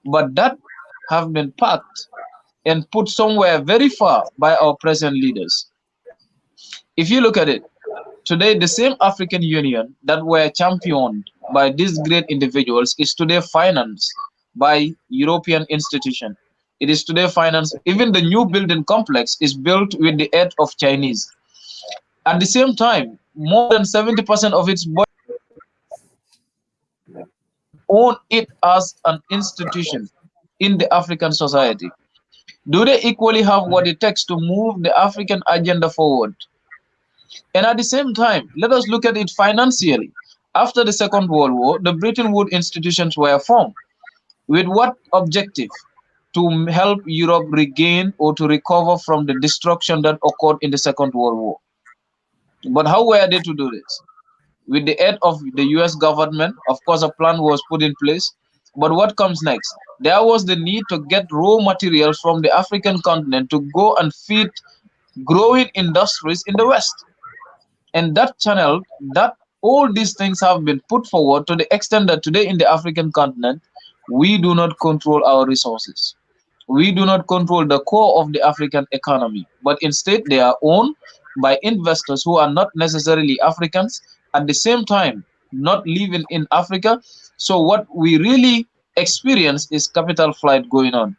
But that have been packed and put somewhere very far by our present leaders. If you look at it, today the same African Union that were championed by these great individuals is today financed by European institution. It is today financed. Even the new building complex is built with the aid of Chinese. At the same time, more than 70% of its budget own it as an institution in the African society. Do they equally have what it takes to move the African agenda forward? And at the same time, let us look at it financially. After the Second World War, the Bretton Woods institutions were formed. With what objective? To help Europe regain or to recover from the destruction that occurred in the Second World War. But how were they to do this? With the aid of the US government, of course, a plan was put in place. But what comes next? There was the need to get raw materials from the African continent to go and feed growing industries in the West. And that channel, that all these things have been put forward to the extent that today in the African continent, we do not control our resources. We do not control the core of the African economy, but instead they are owned by investors who are not necessarily Africans, at the same time, not living in Africa. So what we really experience is capital flight going on.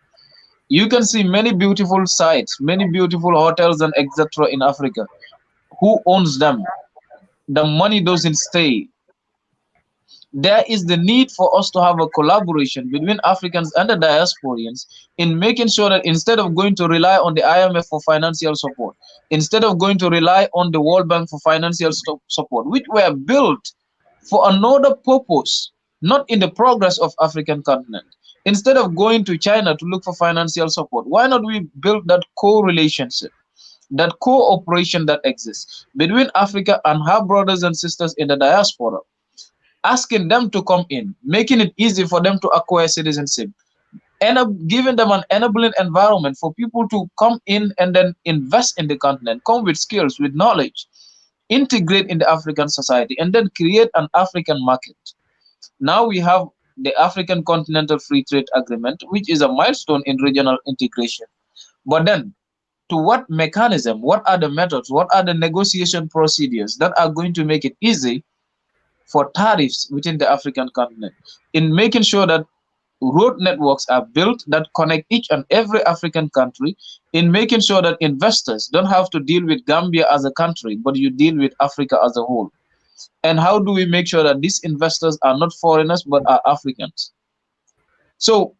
You can see many beautiful sites, many beautiful hotels and etc. in Africa. Who owns them? The money doesn't stay. There is the need for us to have a collaboration between Africans and the diasporians in making sure that instead of going to rely on the IMF for financial support, instead of going to rely on the World Bank for financial support, which were built for another purpose, not in the progress of African continent. Instead of going to China to look for financial support, why not we build that co-relationship, that cooperation that exists between Africa and her brothers and sisters in the diaspora, asking them to come in, making it easy for them to acquire citizenship, and giving them an enabling environment for people to come in and then invest in the continent, come with skills, with knowledge, integrate in the African society, and then create an African market. Now we have the African Continental Free Trade Agreement, which is a milestone in regional integration. But then, to what mechanism, what are the methods, what are the negotiation procedures that are going to make it easy for tariffs within the African continent, in making sure that road networks are built that connect each and every African country, in making sure that investors don't have to deal with Gambia as a country, but you deal with Africa as a whole. And how do we make sure that these investors are not foreigners, but are Africans? So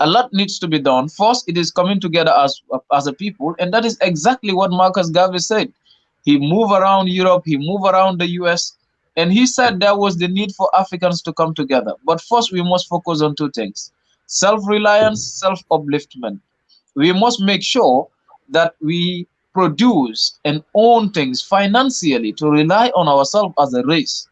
a lot needs to be done. First, it is coming together as a people, and that is exactly what Marcus Garvey said. He moved around Europe, he moved around the US, and he said there was the need for Africans to come together. But first, we must focus on two things: self-reliance, self-upliftment. We must make sure that we produce and own things financially to rely on ourselves as a race.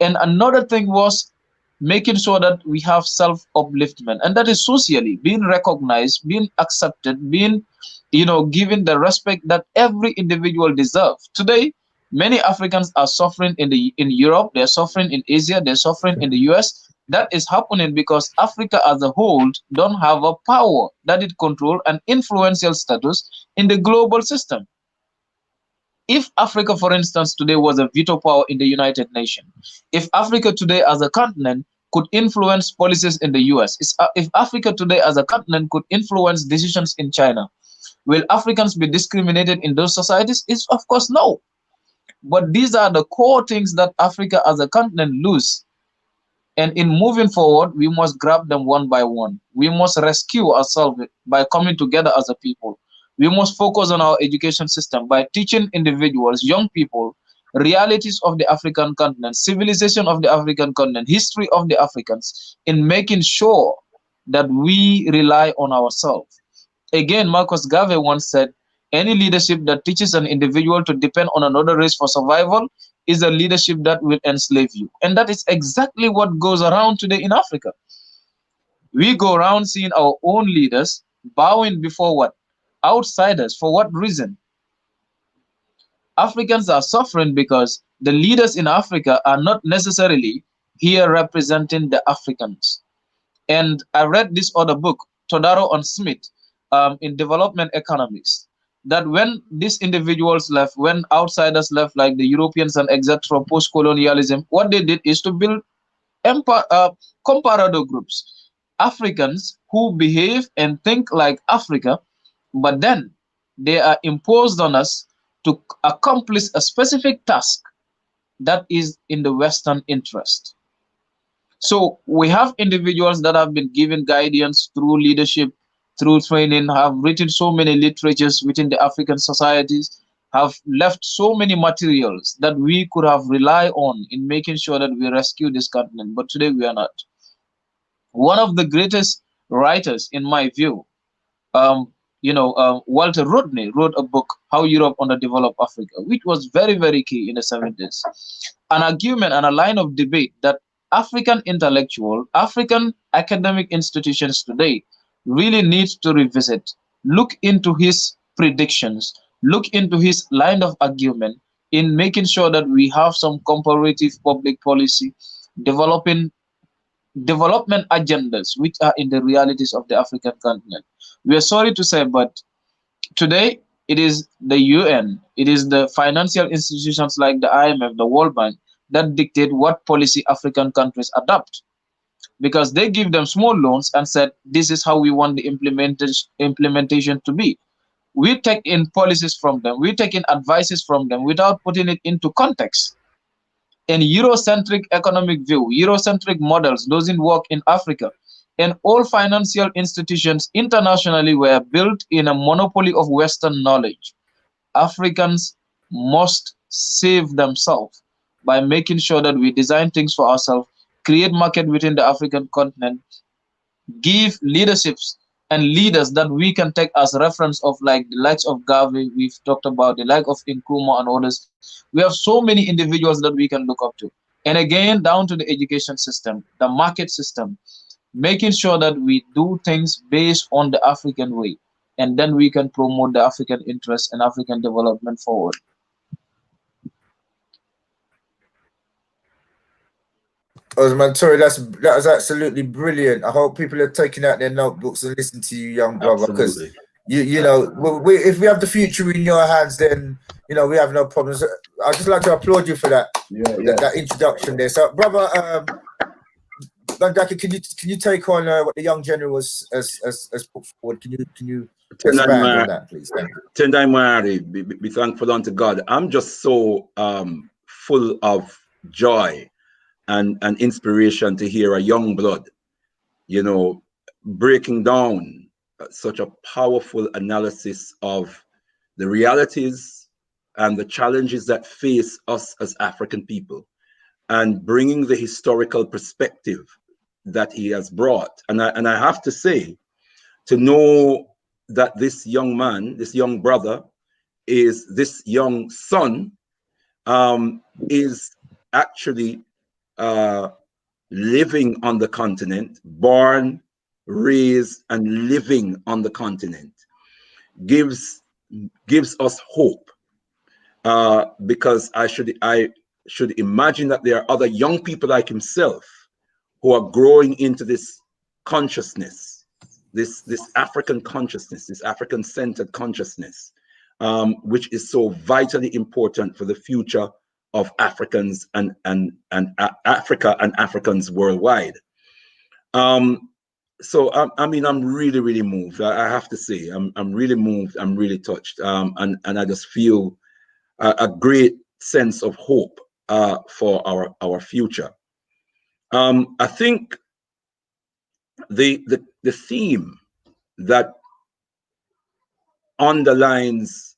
And another thing was making sure that we have self-upliftment, and that is socially being recognized, being accepted, being, given the respect that every individual deserves. Today, many Africans are suffering in Europe, they're suffering in Asia, they're suffering in the US. That is happening because Africa as a whole don't have a power that it control an influential status in the global system. If Africa, for instance, today was a veto power in the United Nations, if Africa today as a continent could influence policies in the US, if Africa today as a continent could influence decisions in China, will Africans be discriminated in those societies? It's of course no. But these are the core things that Africa as a continent lose. And in moving forward, we must grab them one by one. We must rescue ourselves by coming together as a people. We must focus on our education system by teaching individuals, young people, realities of the African continent, civilization of the African continent, history of the Africans, in making sure that we rely on ourselves. Again, Marcus Garvey once said, any leadership that teaches an individual to depend on another race for survival is a leadership that will enslave you. And that is exactly what goes around today in Africa. We go around seeing our own leaders bowing before what? Outsiders. For what reason? Africans are suffering because the leaders in Africa are not necessarily here representing the Africans. And I read this other book, Todaro and Smith, in Development Economics, that when these individuals left, when outsiders left, like the Europeans and etc., post-colonialism, what they did is to build comparador groups. Africans who behave and think like Africa, but then they are imposed on us to accomplish a specific task that is in the Western interest. So we have individuals that have been given guidance through leadership, through training, have written so many literatures within the African societies, have left so many materials that we could have relied on in making sure that we rescue this continent. But today we are not. One of the greatest writers, in my view, Walter Rodney wrote a book, How Europe Underdeveloped Africa, which was very, very key in the 70s. An argument and a line of debate that African intellectual, African academic institutions today really need to revisit, look into his predictions, look into his line of argument in making sure that we have some comparative public policy, developing development agendas which are in the realities of the African continent. We are sorry to say, but today it is the UN, it is the financial institutions like the IMF, the World Bank that dictate what policy African countries adopt, because they give them small loans and said this is how we want the implementation to be. We take in policies from them, we take in advices from them without putting it into context. An Eurocentric economic view, Eurocentric models doesn't work in Africa. And all financial institutions internationally were built in a monopoly of Western knowledge. Africans must save themselves by making sure that we design things for ourselves, create market within the African continent, give leaderships and leaders that we can take as reference of, like the likes of Garvey, we've talked about the like of Nkrumah and others. We have so many individuals that we can look up to. And again, down to the education system, the market system, making sure that we do things based on the African way. And then we can promote the African interest and African development forward. Osmond, Toure, that was absolutely brilliant. I hope people are taking out their notebooks and listening to you, young brother, because you know, if we have the future in your hands, then we have no problems. I'd just like to applaud you for that. That introduction there. So, brother, Bandaki, can you take on what the young general has put forward? Can you expand on that, please? Thank you. Tendai be thankful unto God. I'm just so full of joy and inspiration to hear a young blood, breaking down such a powerful analysis of the realities and the challenges that face us as African people, and bringing the historical perspective that he has brought. And I have to say, to know that this young man, this young brother, this young son, is actually living on the continent, born, raised, and living on the continent, gives us hope, because I should imagine that there are other young people like himself who are growing into this consciousness, this African consciousness, this African-centered consciousness, which is so vitally important for the future of Africans and Africa and Africans worldwide. So I'm really, really moved. I have to say, I'm really moved. I'm really touched, and I just feel a great sense of hope for our future. I think the theme that underlines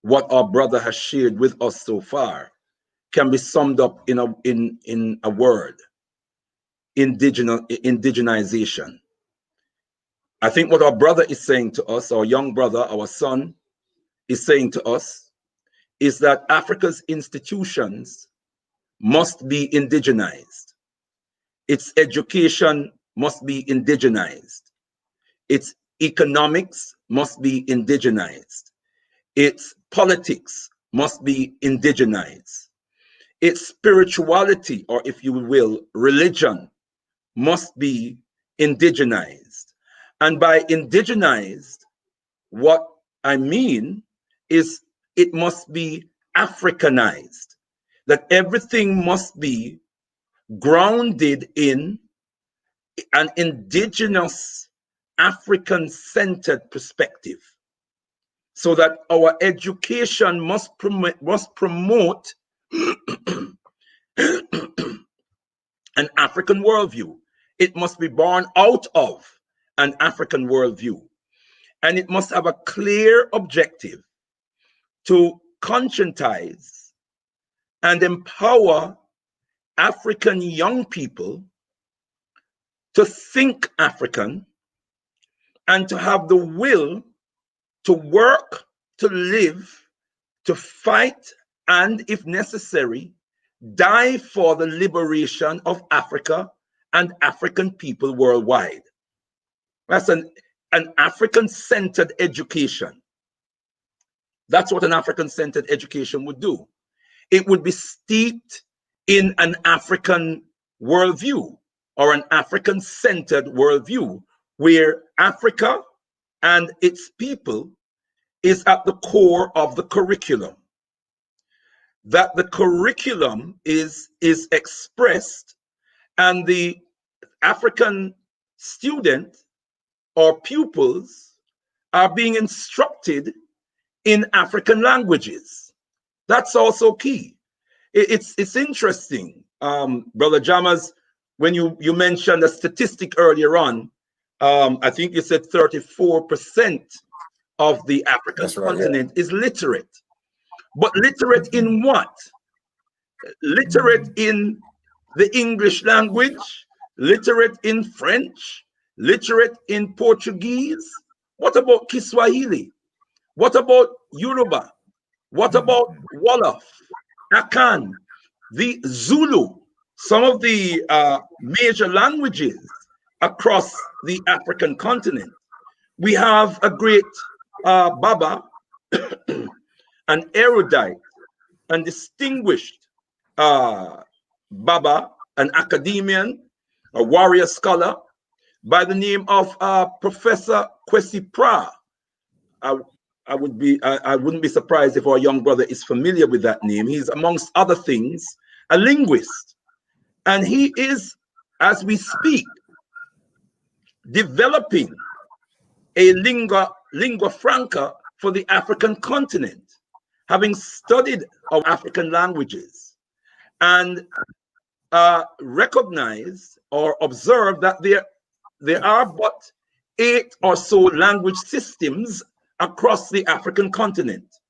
what our brother has shared with us so far can be summed up in a word: indigenization. I think what our brother is saying to us, our young brother, our son, is saying to us, is that Africa's institutions must be indigenized. Its education must be indigenized. Its economics must be indigenized. Its politics must be indigenized. Its spirituality, or if you will, religion, must be indigenized. And by indigenized, what I mean is it must be Africanized, that everything must be grounded in an indigenous African-centered perspective, so that our education must promote an African worldview. It must be born out of an African worldview. And it must have a clear objective to conscientize and empower African young people to think African and to have the will to work, to live, to fight, and if necessary, die for the liberation of Africa and African people worldwide. That's an African-centered education. That's what an African-centered education would do. It would be steeped in an African worldview, or an African-centered worldview, where Africa and its people is at the core of the curriculum. That the curriculum is expressed, and the African student or pupils are being instructed in African languages. That's also key. It's interesting, Brother Jammers, when you mentioned a statistic earlier on. I think you said 34% of the African continent is literate. But literate in what? Literate in the English language, literate in French, literate in Portuguese. What about Kiswahili? What about Yoruba? What about Wolof, Akan, the Zulu, some of the major languages across the African continent? We have a great Baba, an erudite and distinguished Baba, an academician, a warrior scholar by the name of Professor Kwesi Pra. I wouldn't be surprised if our young brother is familiar with that name. He's, amongst other things, a linguist. And he is, as we speak, developing a lingua franca for the African continent, having studied our African languages, and recognize or observe that there are but 8 or so language systems across the African continent,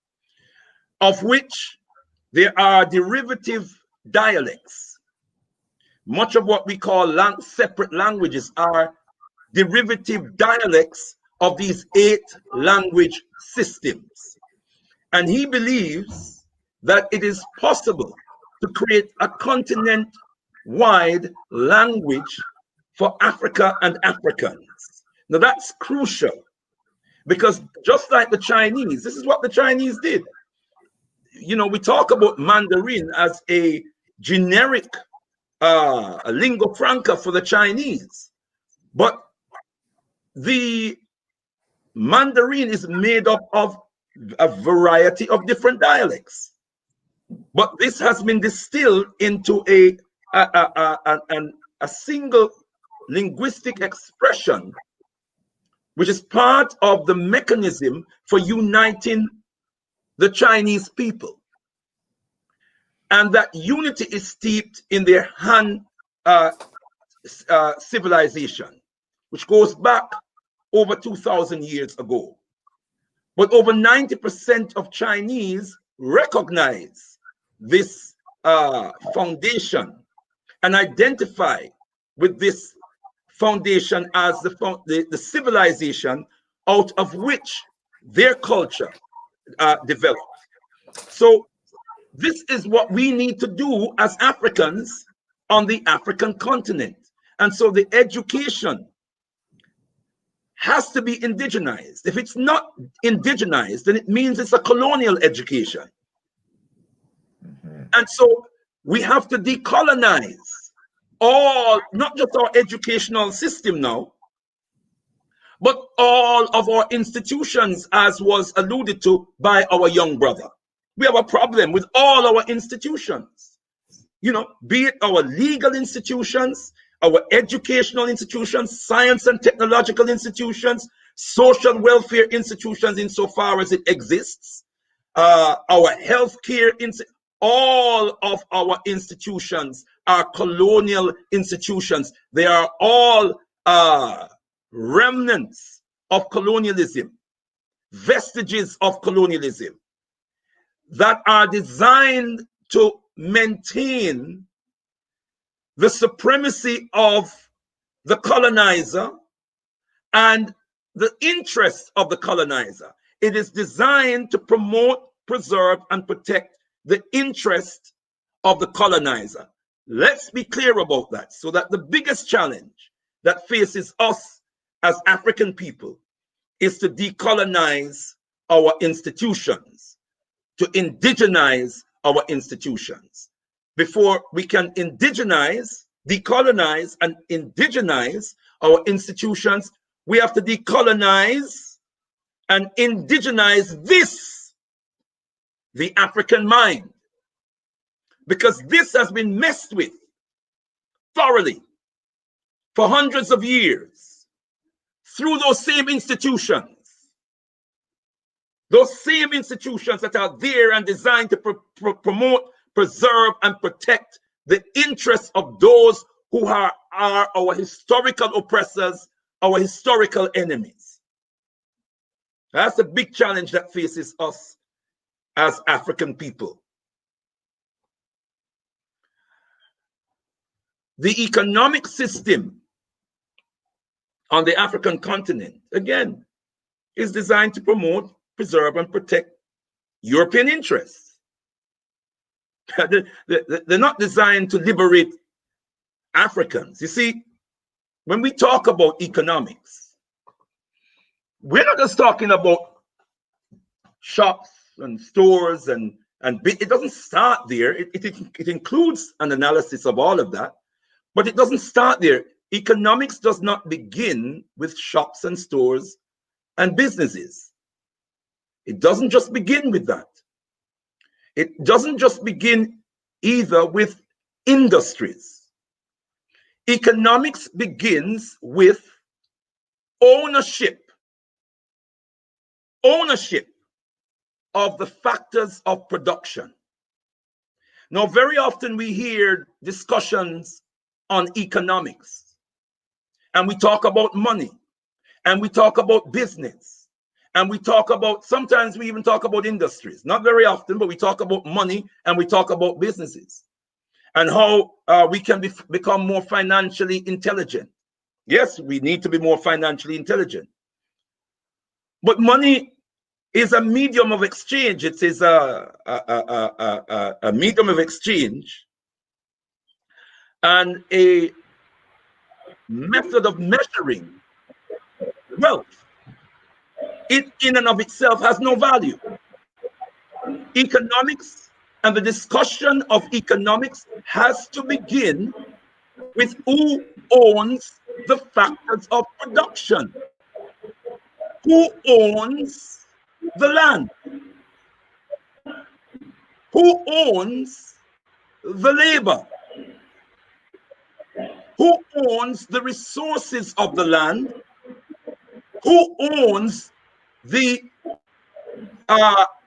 of which there are derivative dialects. Much of what we call separate languages are derivative dialects of these 8 language systems. And he believes that it is possible to create a continent-wide language for Africa and Africans. Now that's crucial, because just like the Chinese, this is what the Chinese did. You know, we talk about Mandarin as a generic a lingua franca for the Chinese, but the Mandarin is made up of a variety of different dialects. But this has been distilled into a single linguistic expression, which is part of the mechanism for uniting the Chinese people. And that unity is steeped in their Han civilization, which goes back over 2,000 years ago. But over 90% of Chinese recognize this foundation and identify with this foundation as the civilization out of which their culture developed. So this is what we need to do as Africans on the African continent. And so the education has to be indigenized. If it's not indigenized, then it means it's a colonial education. And so we have to decolonize all, not just our educational system now, but all of our institutions, as was alluded to by our young brother. We have a problem with all our institutions, you know, be it our legal institutions, our educational institutions, science and technological institutions, social welfare institutions insofar as it exists, our healthcare, all of our institutions are colonial institutions. They are all remnants of colonialism, vestiges of colonialism that are designed to maintain the supremacy of the colonizer and the interests of the colonizer. It is designed to promote, preserve, and protect the interest of the colonizer. Let's be clear about that, so that the biggest challenge that faces us as African people is to decolonize our institutions, to indigenize our institutions. Before we can indigenize, decolonize, and indigenize our institutions, we have to decolonize and indigenize the African mind, because this has been messed with thoroughly for hundreds of years through those same institutions that are there and designed to promote, preserve, and protect the interests of those who are our historical oppressors, our historical enemies. That's the big challenge that faces us as African people. The economic system on the African continent, again, is designed to promote, preserve, and protect European interests. They're not designed to liberate Africans. You see, when we talk about economics, we're not just talking about shops and stores and it doesn't start there. It includes an analysis of all of that, but it doesn't start there. Economics does not begin with shops and stores and businesses. It doesn't just begin with that. It doesn't just begin either with industries. Economics begins with ownership of the factors of production. Now, very often we hear discussions on economics, and we talk about money, and we talk about business, and we talk about, sometimes we even talk about industries. Not very often, but we talk about money and we talk about businesses and how we can become more financially intelligent. Yes, we need to be more financially intelligent. But money is a medium of exchange. It is a medium of exchange and a method of measuring wealth. It in and of itself has no value. Economics and the discussion of economics has to begin with who owns the factors of production. Who owns the land? Who owns the labor? Who owns the resources of the land? Who owns the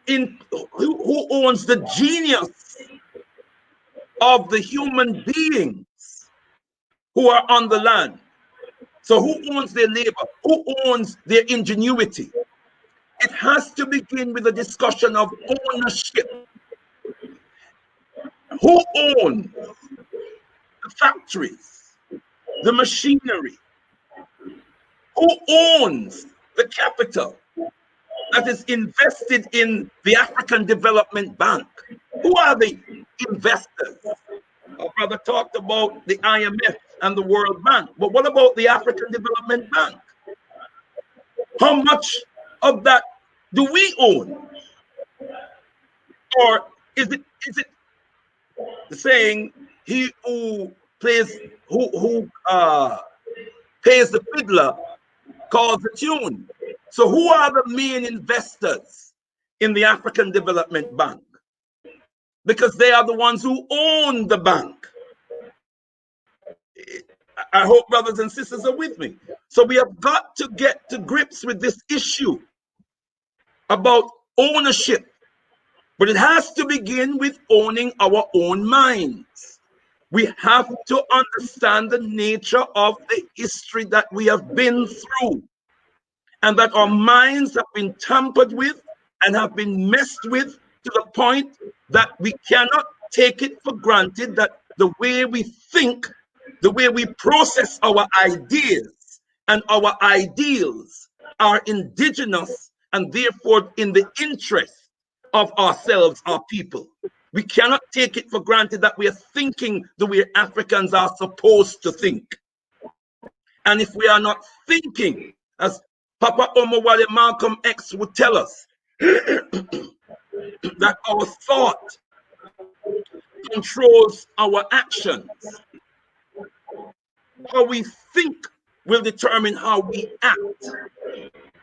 who owns the genius of the human beings who are on the land? So who owns their labor? Who owns their ingenuity? It has to begin with a discussion of ownership. Who owns the factories, the machinery? Who owns the capital that is invested in the African Development Bank? Who are the investors? Our brother talked about the IMF and the World Bank, but what about the African Development Bank? How much of that do we own? Or is it the saying, he who pays the fiddler calls the tune? So who are the main investors in the African Development Bank? Because they are the ones who own the bank. I hope brothers and sisters are with me. So we have got to get to grips with this issue about ownership, but it has to begin with owning our own minds. We have to understand the nature of the history that we have been through, and that our minds have been tampered with and have been messed with to the point that we cannot take it for granted that the way we think, the way we process our ideas and our ideals are indigenous and therefore in the interest of ourselves, our people. We cannot take it for granted that we are thinking the way Africans are supposed to think. And if we are not thinking, as Papa Omowale Malcolm X would tell us, that our thought controls our actions. How we think will determine how we act.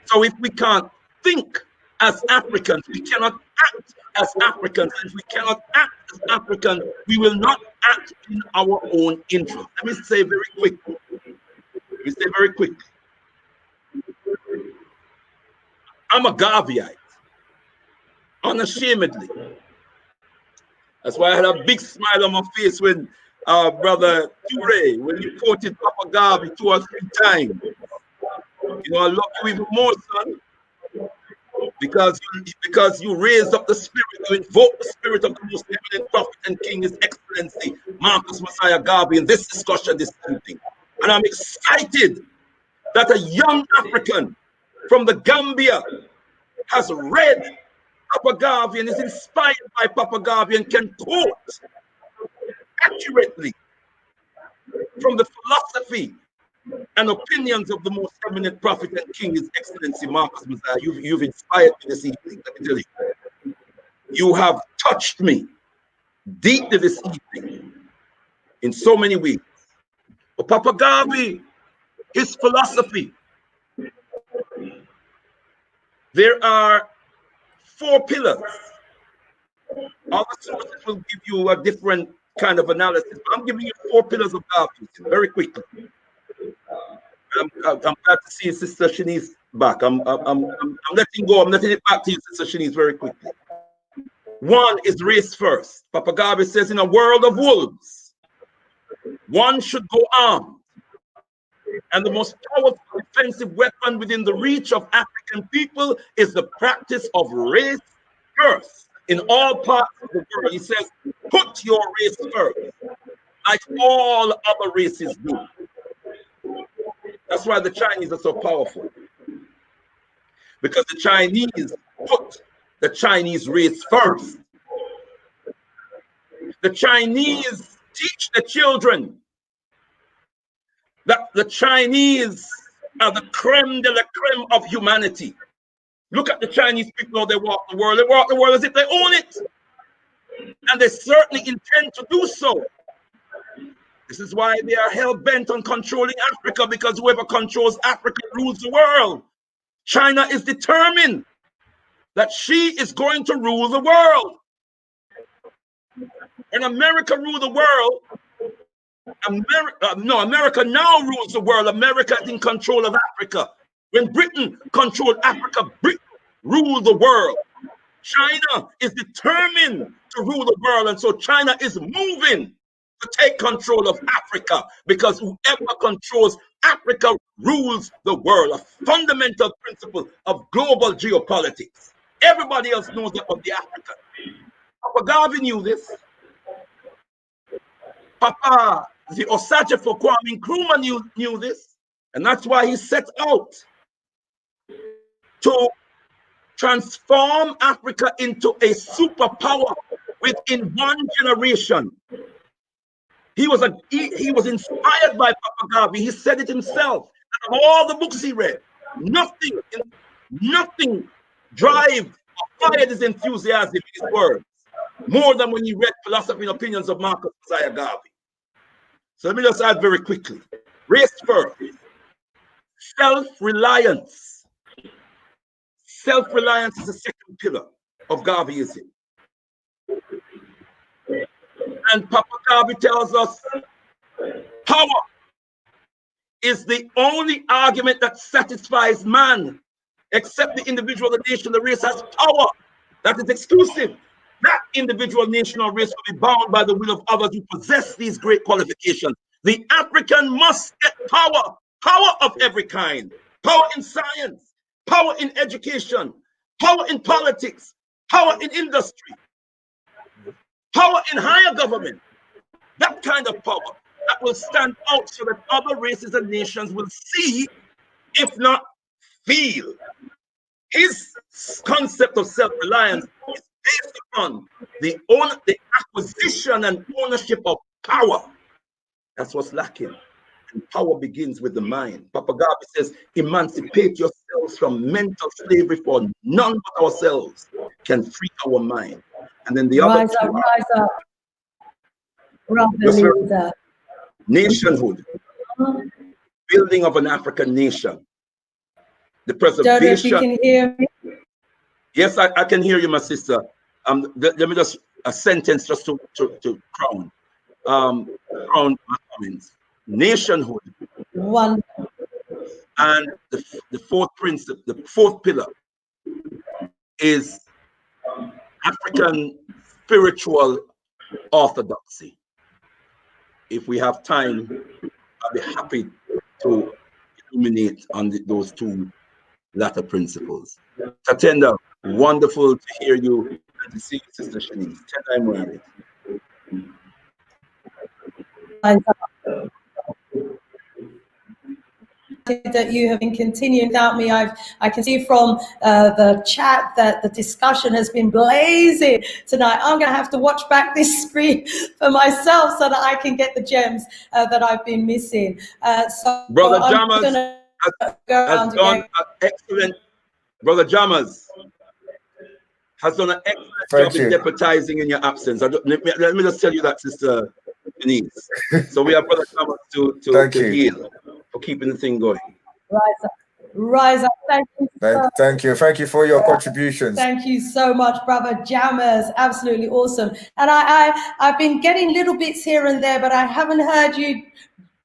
So if we can't think as Africans, we cannot act as Africans. And if we cannot act as Africans, we will not act in our own interest. Let me say very quickly. I'm a Garveyite, unashamedly. That's why I had a big smile on my face when Brother Toure, when you quoted Papa Garvey 2 or 3 times. You know, I love you even more, son, because you raised up the spirit, you invoked the spirit of the most eminent prophet and king, His Excellency Marcus Messiah Garvey, in this discussion this evening. And I'm excited that a young African from the Gambia has read Papa Garvey and is inspired by Papa Garvey and can quote accurately from the philosophy and opinions of the most eminent prophet and king, His Excellency Marcus Messiah. You've inspired me this evening, let me tell you. You have touched me deeply this evening in so many ways. But Papa Garvey, his philosophy, there are 4 pillars. Other sources will give you a different kind of analysis, but I'm giving you 4 pillars of Garvey very quickly. I'm glad to see Sister Shanice back. I'm letting go. I'm letting it back to you, Sister Shanice, very quickly. 1 is race first. Papa Garvey says, in a world of wolves, one should go armed. And the most powerful defensive weapon within the reach of African people is the practice of race first. In all parts of the world, he says, put your race first, like all other races do. That's why the Chinese are so powerful. Because the Chinese put the Chinese race first. The Chinese teach the children that the Chinese are the creme de la creme of humanity. Look at the Chinese people, how they walk the world. They walk the world as if they own it. And they certainly intend to do so. This is why they are hell-bent on controlling Africa, because whoever controls Africa rules the world. China is determined that she is going to rule the world. When America ruled the world, America now rules the world. America is in control of Africa. When Britain controlled Africa, Britain ruled the world. China is determined to rule the world, and so China is moving to take control of Africa, because whoever controls Africa rules the world, a fundamental principle of global geopolitics. Everybody else knows that of the African. Papa Garvey knew this. Papa, the Osage for Kwame Nkrumah knew this. And that's why he set out to transform Africa into a superpower within 1 generation. He was inspired by Papa Garvey. He said it himself. Of all the books he read, nothing drive or fired his enthusiasm in his words more than when he read Philosophy and Opinions of Marcus Messiah Garvey. So let me just add very quickly. Race first. Self-reliance. Self-reliance is the second pillar of Garveyism. And Papa Garvey tells us power is the only argument that satisfies man. Except the individual, the nation, the race has power that is exclusive. That individual, nation, or race will be bound by the will of others who possess these great qualifications. The African must get power, power of every kind, power in science, power in education, power in politics, power in industry, power in higher government. That kind of power that will stand out so that other races and nations will see, if not feel. His concept of self-reliance is based upon the acquisition and ownership of power. That's what's lacking. And power begins with the mind. Papa Garvey says, emancipate yourselves from mental slavery, for none but ourselves can free our mind. And then the other two rise up. Nationhood, building of an African nation, the preservation. Don't know if you can hear me. Yes, I can hear you, my sister. Let me just a sentence just to crown my comments. Nationhood. One. And the fourth principle, the fourth pillar is African spiritual orthodoxy. If we have time, I'll be happy to illuminate on those two latter principles. Tatenda, wonderful to hear you and to see you, Sister Shanice. I'm ready. That you have been continuing without me. I can see from the chat that the discussion has been blazing tonight. I'm going to have to watch back this screen for myself so that I can get the gems that I've been missing. So Brother Jammers has done an excellent. Brother Jammers has done an excellent job in deputizing in your absence. Let me just tell you that, Sister Denise. So we have Brother Jammers to heal for keeping the thing going. Rise up. Thank you for your contributions. Thank you so much, Brother Jammers. Absolutely awesome. And I've been getting little bits here and there, but I haven't heard you,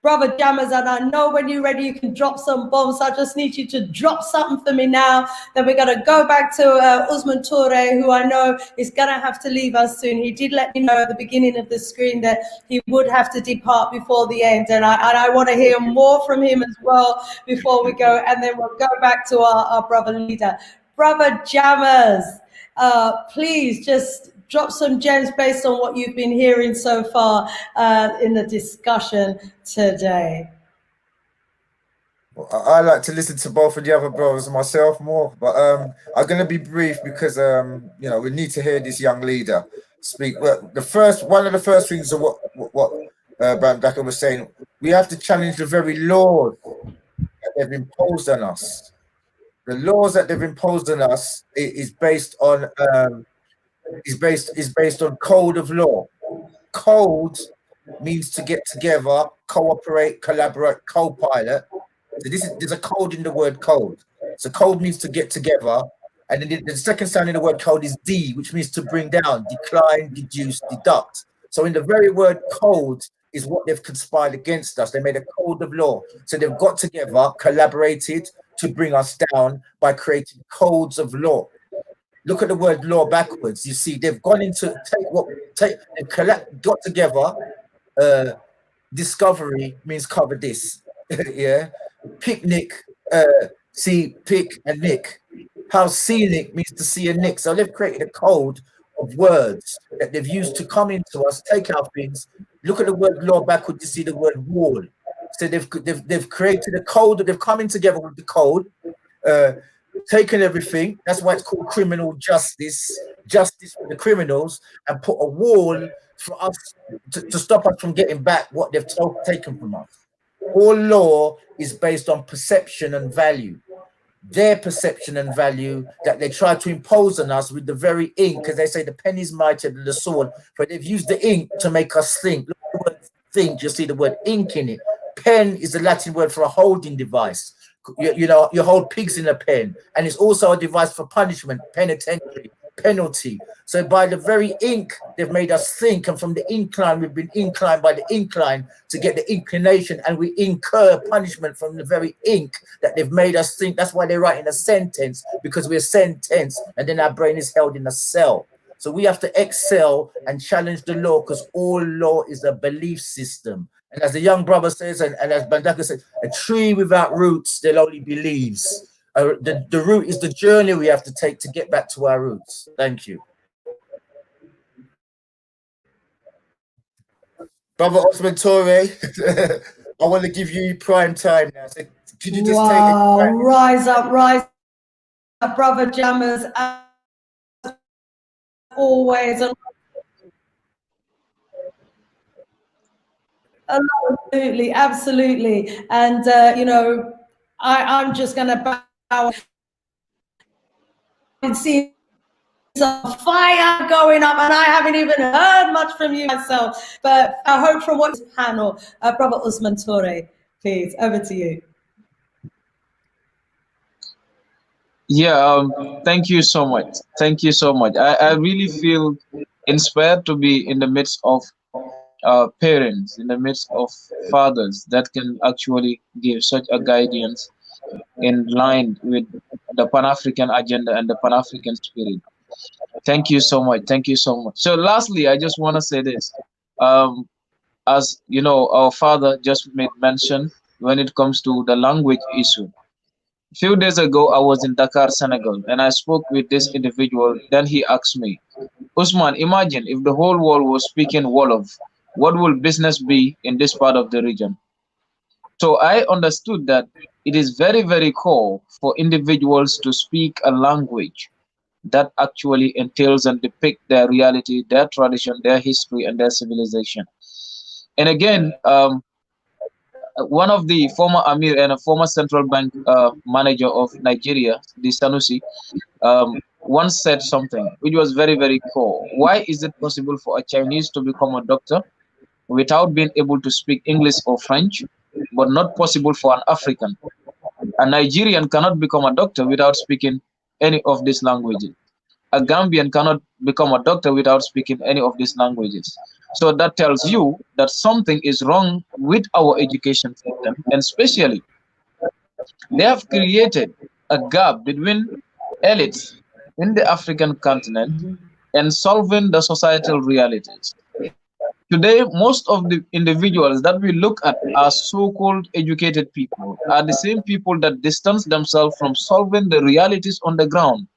Brother Jammers, and I know when you're ready, you can drop some bombs. I just need you to drop something for me now. Then we're going to go back to Osmond Toure, who I know is going to have to leave us soon. He did let me know at the beginning of the screen that he would have to depart before the end. And I want to hear more from him as well before we go. And then we'll go back to our brother leader. Brother Jammers, please just drop some gems based on what you've been hearing so far in the discussion today. Well, I like to listen to both of the other brothers myself more, but I'm going to be brief because we need to hear this young leader speak. Well, one of the first things of what Brian Becker was saying, we have to challenge the very laws that they've imposed on us. The laws that they've imposed on us is based on code of law. Code means to get together, cooperate, collaborate, co-pilot. So there's a code in the word code. So code means to get together, and then the second sound in the word code is D, which means to bring down, decline, deduce, deduct. So in the very word code is what they've conspired against us. They made a code of law. So they've got together, collaborated to bring us down by creating codes of law. Look at the word law backwards. You see, they've gone into got together. Discovery means cover this. Yeah. Picnic, see, pick and nick. How scenic means to see a nick. So they've created a code of words that they've used to come into us, take our things. Look at the word law backwards. You see the word wall. So they've created a code that they've come in together with the code. Taken everything, that's why it's called criminal justice for the criminals, and put a wall for us to stop us from getting back what they've taken from us. All law is based on perception and value. Their perception and value that they try to impose on us with the very ink, because they say the pen is mightier than the sword, but they've used the ink to make us think. Look at the word think, you see the word ink in it. Pen is the Latin word for a holding device. You hold pigs in a pen, and it's also a device for punishment, penitentiary. penalty. So by the very ink, they've made us think, and from the incline, we've been inclined by the incline to get the inclination, and we incur punishment from the very ink that they've made us think. That's why they're writing a sentence, because we're sentenced, and then our brain is held in a cell. So we have to excel and challenge the law, because all law is a belief system. And as the young brother says, and as Bandaka said, a tree without roots still only be leaves. The root is the journey we have to take to get back to our roots. Thank you. Brother Osmond Toure, I want to give you prime time now. So could you just take it? Rise up, brother jammers, as always. Absolutely, absolutely. And, you know, I'm just going to bow and see some fire going up, and I haven't even heard much from you myself. But I hope from what panel, Brother Osmond Toure, please, over to you. Yeah, thank you so much. Thank you so much. I really feel inspired to be in the midst of parents, in the midst of fathers that can actually give such a guidance in line with the Pan-African agenda and the Pan-African spirit. Thank you so much. Thank you so much. So lastly, I just want to say this. As you know, our father just made mention when it comes to the language issue. A few days ago, I was in Dakar, Senegal, and I spoke with this individual. Then he asked me, Usman, imagine if the whole world was speaking Wolof, what will business be in this part of the region? So I understood that it is very, very core for individuals to speak a language that actually entails and depict their reality, their tradition, their history, and their civilization. And again, one of the former Amir and a former central bank manager of Nigeria, the Sanusi, once said something which was very, very core. Why is it possible for a Chinese to become a doctor without being able to speak English or French, but not possible for an African? A Nigerian cannot become a doctor without speaking any of these languages. A Gambian cannot become a doctor without speaking any of these languages. So that tells you that something is wrong with our education system, and especially they have created a gap between elites in the African continent and solving the societal realities. Today, most of the individuals that we look at as so-called educated people are the same people that distance themselves from solving the realities on the ground.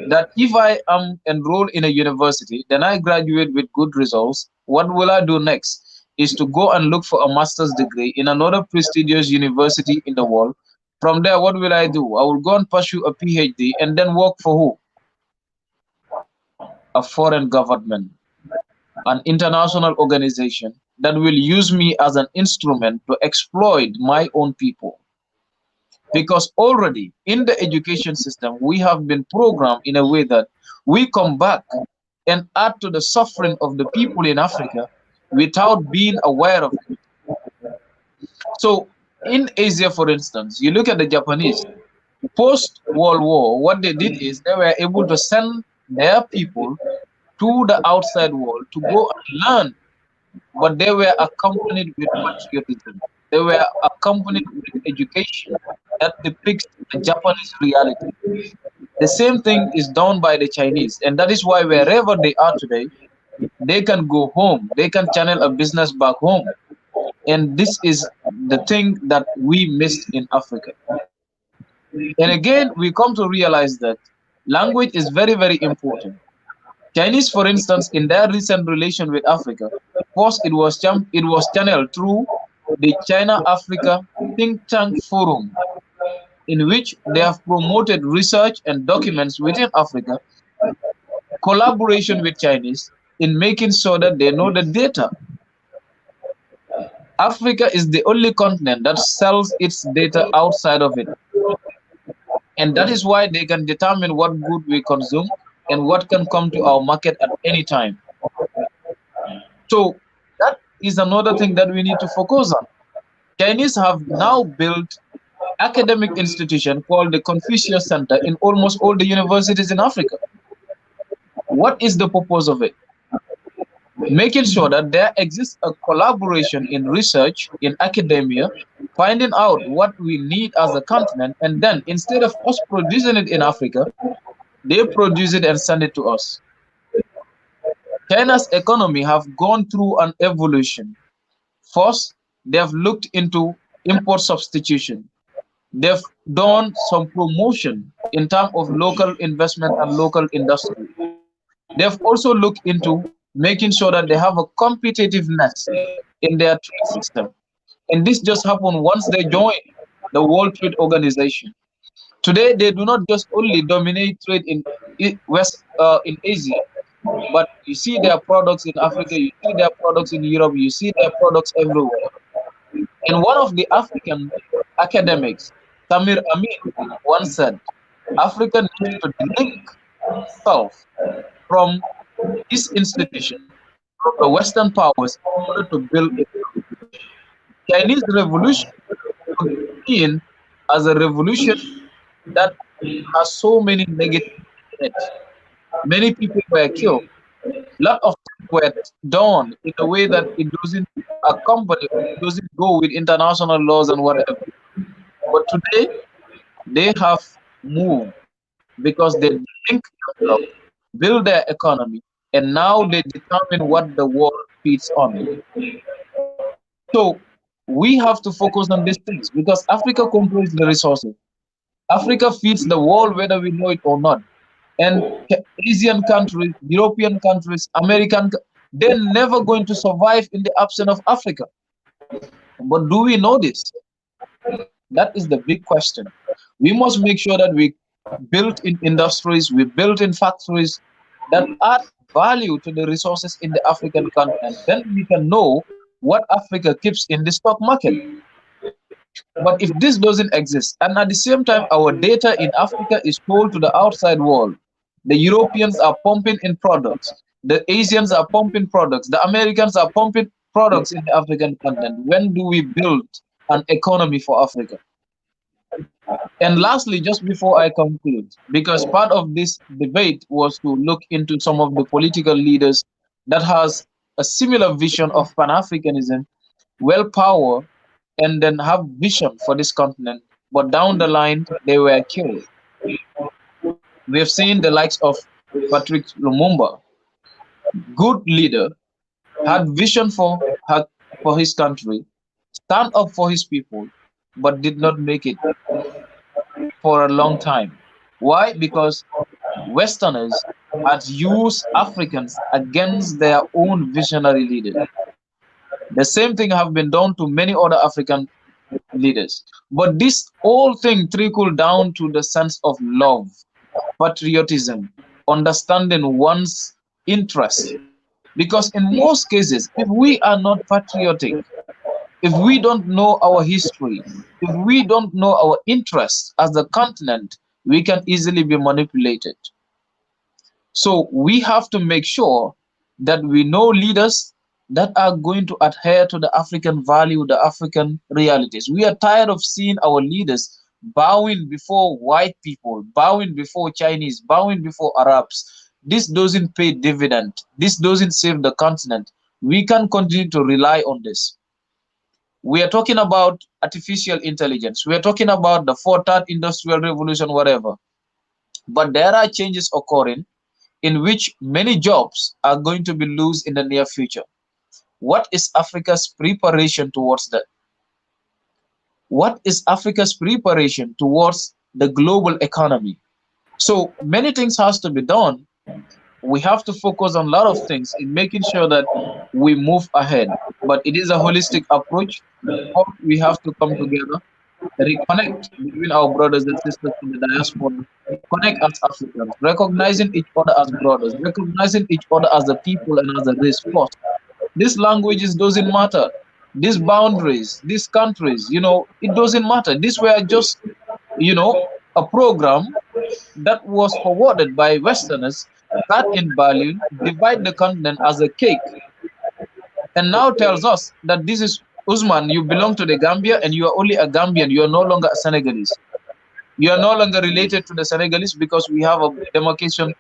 That if I am enrolled in a university, then I graduate with good results, what will I do next? Is to go and look for a master's degree in another prestigious university in the world. From there, what will I do? I will go and pursue a PhD and then work for who? A foreign government, an international organization that will use me as an instrument to exploit my own people. Because already in the education system, we have been programmed in a way that we come back and add to the suffering of the people in Africa without being aware of it. So in Asia, for instance, you look at the Japanese, post-World War, what they did is they were able to send their people to the outside world to go and learn, but they were accompanied with patriotism. They were accompanied with education that depicts the Japanese reality. The same thing is done by the Chinese, and that is why wherever they are today, they can go home, they can channel a business back home. And this is the thing that we missed in Africa. And again, we come to realize that language is very, very important. Chinese, for instance, in their recent relation with Africa, first it was channeled through the China-Africa Think Tank Forum, in which they have promoted research and documents within Africa, collaboration with Chinese in making sure that they know the data. Africa is the only continent that sells its data outside of it. And that is why they can determine what good we consume and what can come to our market at any time. So that is another thing that we need to focus on. Chinese have now built academic institution called the Confucius Center in almost all the universities in Africa. What is the purpose of it? Making sure that there exists a collaboration in research, in academia, finding out what we need as a continent, and then instead of us producing it in Africa, they produce it and send it to us. China's economy have gone through an evolution. First, they have looked into import substitution. They've done some promotion in terms of local investment and local industry. They've also looked into making sure that they have a competitiveness in their trade system. And this just happened once they joined the World Trade Organization. Today, they do not just only dominate trade in in Asia, but you see their products in Africa, you see their products in Europe, you see their products everywhere. And one of the African academics, Samir Amin, once said, Africa needs to link itself from this institution, from the Western powers, in order to build it. Chinese revolution could be seen as a revolution that has so many negative in it. Many people were killed. A lot of things were done in a way that it doesn't accompany, it doesn't go with international laws and whatever. But today, they have moved because they link themselves, build their economy, and now they determine what the world feeds on. So we have to focus on these things because Africa controls the resources. Africa feeds the world whether we know it or not. And Asian countries, European countries, they're never going to survive in the absence of Africa. But do we know this? That is the big question. We must make sure that we build in industries, we build in factories that add value to the resources in the African continent. Then we can know what Africa keeps in the stock market. But if this doesn't exist, and at the same time, our data in Africa is sold to the outside world, the Europeans are pumping in products, the Asians are pumping products, the Americans are pumping products in the African continent. When do we build an economy for Africa? And lastly, just before I conclude, because part of this debate was to look into some of the political leaders that has a similar vision of Pan-Africanism, well power, and then have vision for this continent, but down the line they were killed. We have seen the likes of Patrick Lumumba, good leader, had vision for his country, stand up for his people, but did not make it for a long time. Why? Because Westerners had used Africans against their own visionary leaders. The same thing have been done to many other African leaders. But this whole thing trickled down to the sense of love, patriotism, understanding one's interest. Because in most cases, if we are not patriotic, if we don't know our history, if we don't know our interests as a continent, we can easily be manipulated. So we have to make sure that we know leaders that are going to adhere to the African value, the African realities. We are tired of seeing our leaders bowing before white people, bowing before Chinese, bowing before Arabs. This doesn't pay dividend. This doesn't save the continent. We can continue to rely on this. We are talking about artificial intelligence. We are talking about the third industrial revolution, whatever. But there are changes occurring in which many jobs are going to be lost in the near future. What is Africa's preparation towards that? What is Africa's preparation towards the global economy? So many things has to be done. We have to focus on a lot of things in making sure that we move ahead. But it is a holistic approach. We have to come together, reconnect between our brothers and sisters in the diaspora, connect as Africans, recognizing each other as brothers, recognizing each other as a people and as a race first. These languages doesn't matter. These boundaries, these countries, it doesn't matter. These were just, a program that was forwarded by Westerners, cut in value, divide the continent as a cake, and now tells us that this is Usman, you belong to the Gambia and you are only a Gambian, you are no longer a Senegalese. You are no longer related to the Senegalese because we have a demarcation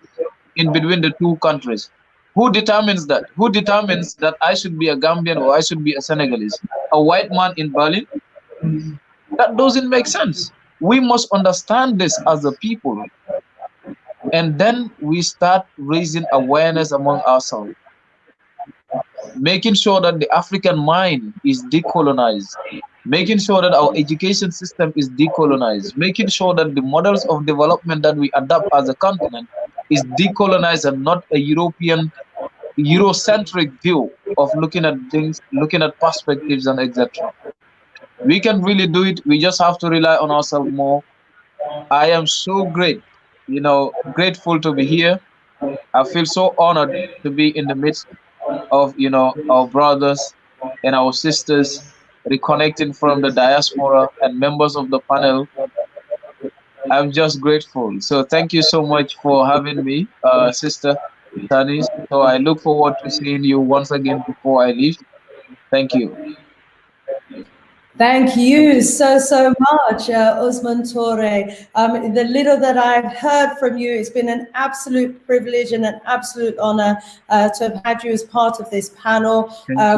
in between the two countries. Who determines that? Who determines that I should be a Gambian or I should be a Senegalese? A white man in Berlin? That doesn't make sense. We must understand this as a people. And then we start raising awareness among ourselves, making sure that the African mind is decolonized, making sure that our education system is decolonized, making sure that the models of development that we adopt as a continent is decolonized and not a Eurocentric view of looking at things, looking at perspectives and etc. We can really do it. We just have to rely on ourselves more. I am so grateful to be here. I feel so honored to be in the midst of, our brothers and our sisters reconnecting from the diaspora and members of the panel. I'm just grateful. So thank you so much for having me, Sister Tanis. So I look forward to seeing you once again before I leave. Thank you. Thank you so much, Osmond Toure. The little that I've heard from you, it's been an absolute privilege and an absolute honor to have had you as part of this panel.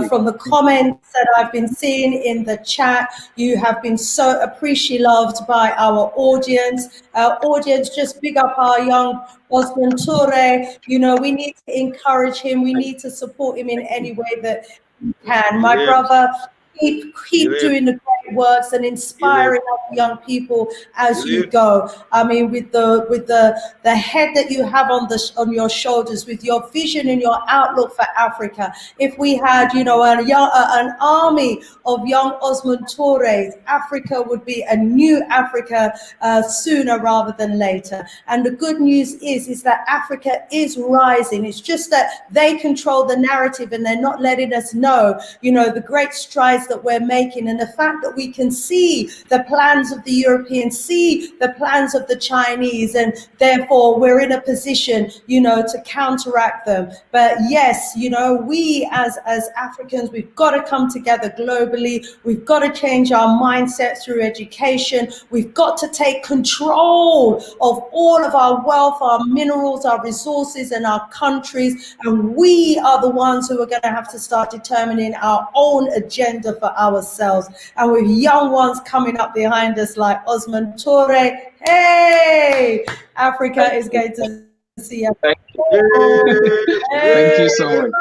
From the comments that I've been seeing in the chat, you have been so appreciated by our audience. Our audience, just big up our young Osmond Toure. We need to encourage him. We need to support him in any way that we can. My brother, keep doing the great works and inspiring other young people as you go. I mean, with the head that you have on your shoulders, with your vision and your outlook for Africa. If we had, an army of young Osmond Toures, Africa would be a new Africa sooner rather than later. And the good news is that Africa is rising. It's just that they control the narrative and they're not letting us know, the great strides that we're making, and the fact that we can see the plans of the Europeans, see the plans of the Chinese, and therefore we're in a position, to counteract them. But yes, we as Africans, we've got to come together globally. We've got to change our mindset through education. We've got to take control of all of our wealth, our minerals, our resources, and our countries. And we are the ones who are going to have to start determining our own agenda for ourselves. And with young ones coming up behind us like Osmond Toure, hey, Africa is going to see us. Thank you. Hey, thank you so much.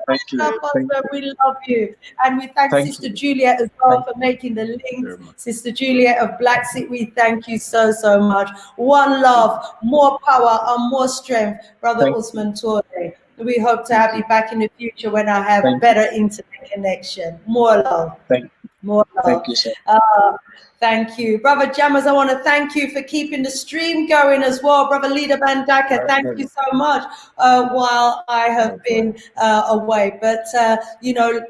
Thank you. We love you. And we thank Sister Juliet as well for making the link. Sister Juliet of Black Sea, we thank you so much. One love, more power, and more strength, Brother Osmond Toure. We hope to have you back in the future when I have better internet connection. More love. More love. Thank you, sir. Thank you. Brother Jammers, I want to thank you for keeping the stream going as well. Brother Leader Bandaka, thank you so much while I have been away. But,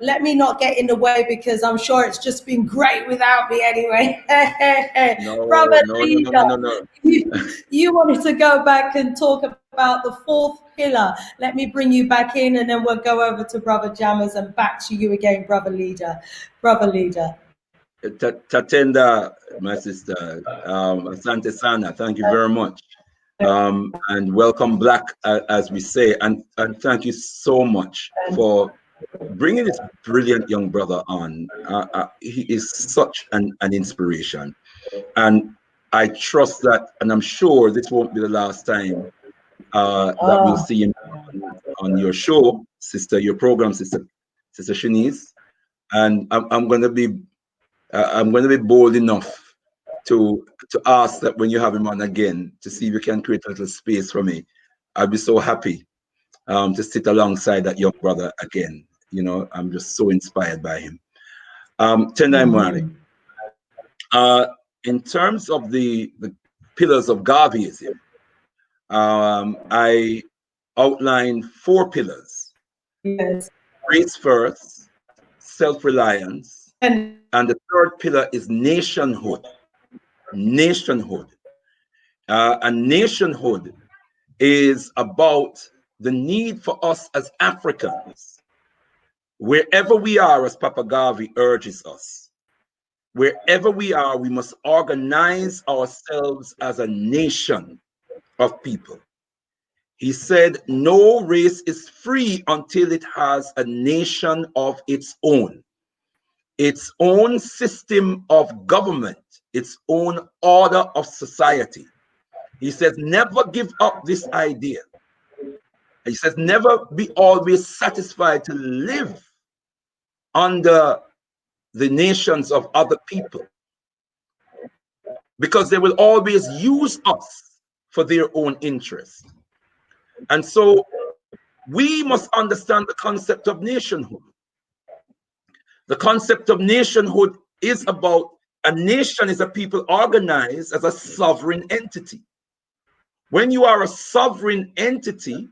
let me not get in the way because I'm sure it's just been great without me anyway. Brother Leader, you wanted to go back and talk about the fourth pillar. Let me bring you back in and then we'll go over to Brother Jammers and back to you again, Brother Leader. Brother Leader. Tatenda, my sister, Asante Sana, thank you very much. And welcome back, as we say, and thank you so much for bringing this brilliant young brother on. He is such an inspiration. And I trust that, and I'm sure this won't be the last time that we'll see him on your show, sister, your program, sister Shanice. And I'm going to be bold enough to ask that when you have him on again, to see if you can create a little space for me. I'll be so happy to sit alongside that young brother again. I'm just so inspired by him. Tendai Mwari. In terms of the pillars of Garveyism, I outlined 4 pillars. Yes. Race first, self-reliance, and the third pillar is nationhood. Nationhood. And nationhood is about the need for us as Africans, wherever we are, as Papa Garvey urges us, wherever we are, we must organize ourselves as a nation of people. He said, no race is free until it has a nation of its own system of government, its own order of society. He says, never give up this idea. He says, never be always satisfied to live under the nations of other people, because they will always use us for their own interest. And so we must understand the concept of nationhood. The concept of nationhood is about a nation is a people organized as a sovereign entity. When you are a sovereign entity,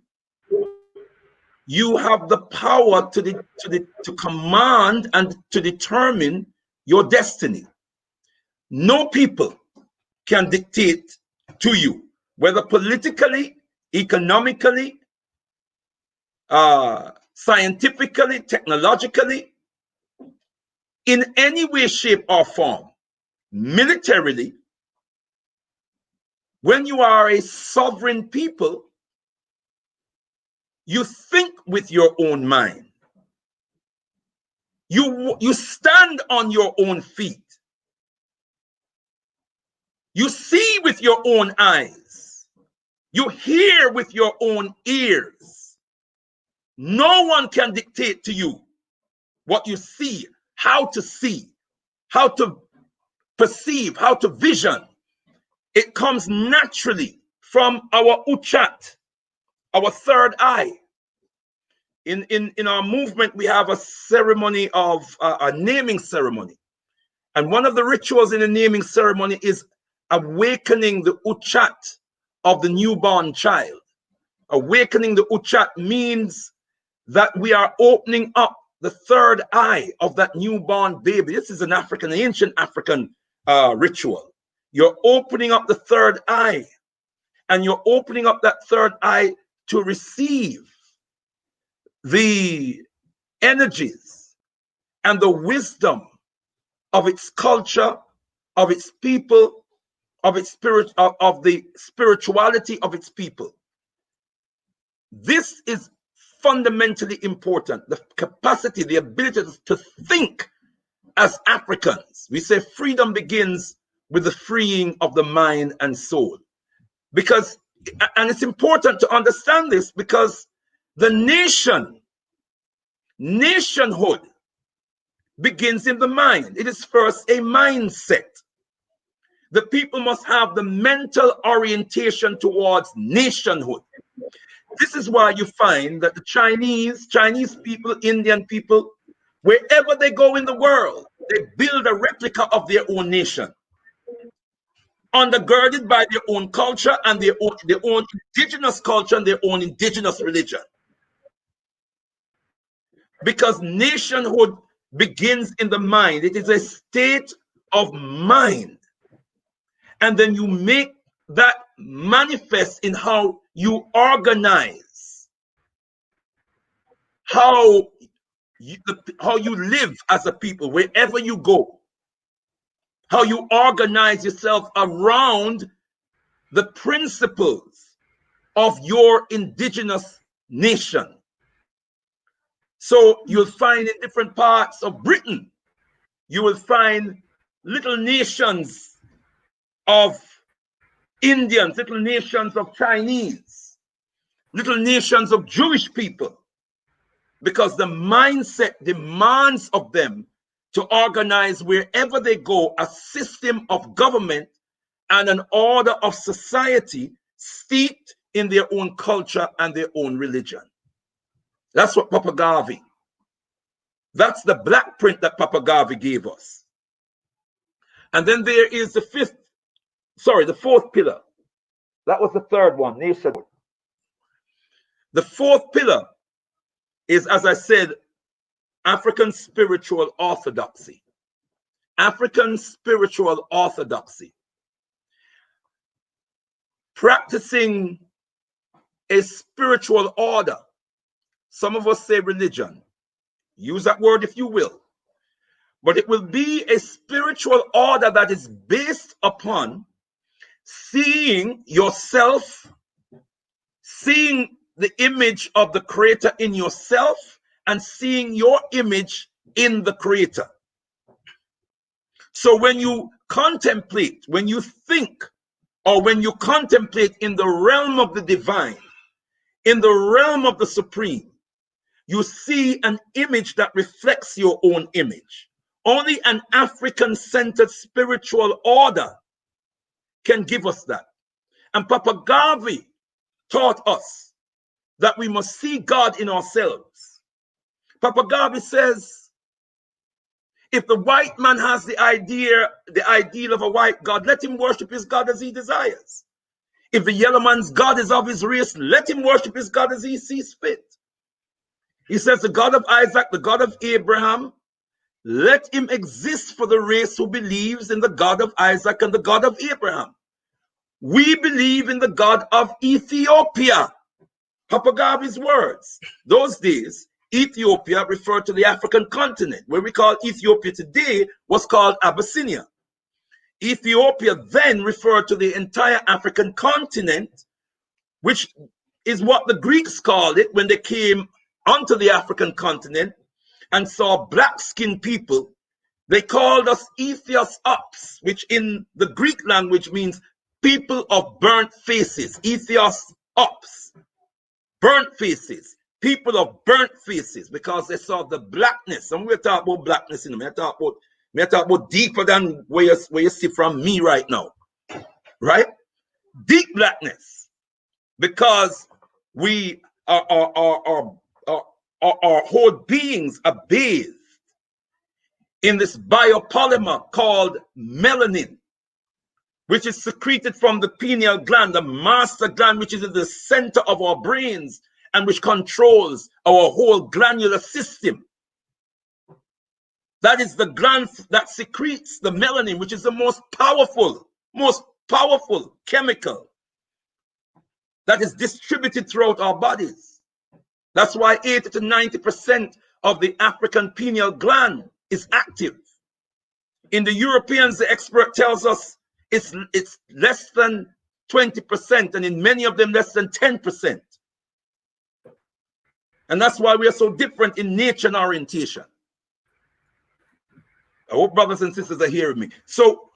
you have the power to command and to determine your destiny. No people can dictate to you, whether politically, economically, scientifically, technologically, in any way, shape, or form, militarily. When you are a sovereign people, you think with your own mind. You stand on your own feet. You see with your own eyes. You hear with your own ears. No one can dictate to you what you see, how to perceive, how to vision. It comes naturally from our uchat, our third eye. In our movement, we have a ceremony of a naming ceremony. And one of the rituals in the naming ceremony is awakening the uchat of the newborn child. Awakening the uchat means that we are opening up the third eye of that newborn baby. This is an ancient African ritual. You're opening up the third eye, and you're opening up that third eye to receive the energies and the wisdom of its culture, of its people, of its spirit, of the spirituality of its people. This is fundamentally important. The capacity, the ability to think as Africans. We say freedom begins with the freeing of the mind and soul. Because, and it's important to understand this, because the nationhood begins in the mind. It is first a mindset. The people must have the mental orientation towards nationhood. This is why you find that the Chinese people, Indian people, wherever they go in the world, they build a replica of their own nation, undergirded by their own culture and their own indigenous culture and their own indigenous religion. Because nationhood begins in the mind. It is a state of mind. And then you make that manifest in how you organize, how you live as a people, wherever you go, how you organize yourself around the principles of your indigenous nation. So you'll find in different parts of Britain, you will find little nations of Indians, little nations of Chinese, little nations of Jewish people, because the mindset demands of them to organize wherever they go a system of government and an order of society steeped in their own culture and their own religion. That's what Papa Garvey, that's the black print that Papa Garvey gave us. And then there is the fourth pillar. That was the third one, nationhood. The fourth pillar is, as I said, African spiritual orthodoxy. African spiritual orthodoxy. Practicing a spiritual order. Some of us say religion. Use that word if you will. But it will be a spiritual order that is based upon seeing yourself, seeing the image of the creator in yourself and seeing your image in the creator. So when you contemplate, when you think, or when you contemplate in the realm of the divine, in the realm of the supreme, you see an image that reflects your own image. Only an African-centered spiritual order can give us that. And Papa Garvey taught us that we must see God in ourselves. Papa Garvey says, if the white man has the ideal of a white God, let him worship his God as he desires. If the yellow man's God is of his race, let him worship his God as he sees fit. He says, the God of Isaac, the God of Abraham, let him exist for the race who believes in the God of Isaac and the God of Abraham. We believe in the God of Ethiopia. Papa Garvey's words. Those days, Ethiopia referred to the African continent. Where we call Ethiopia today was called Abyssinia. Ethiopia then referred to the entire African continent, which is what the Greeks called it when they came onto the African continent and saw black-skinned people. They called us Ethiops, which in the Greek language means people of burnt faces. Ethiops, burnt faces, people of burnt faces, because they saw the blackness. And we're talking about blackness in them. We're talking about deeper than where you see from me right now, right? Deep blackness, because we our whole beings are bathed in this biopolymer called melanin, which is secreted from the pineal gland, the master gland, which is in the center of our brains and which controls our whole glandular system. That is the gland that secretes the melanin, which is the most powerful chemical that is distributed throughout our bodies. That's why 80 to 90% of the African pineal gland is active. In the Europeans, the expert tells us it's less than 20%, and in many of them less than 10%. And that's why we are so different in nature and orientation. I hope brothers and sisters are hearing me. So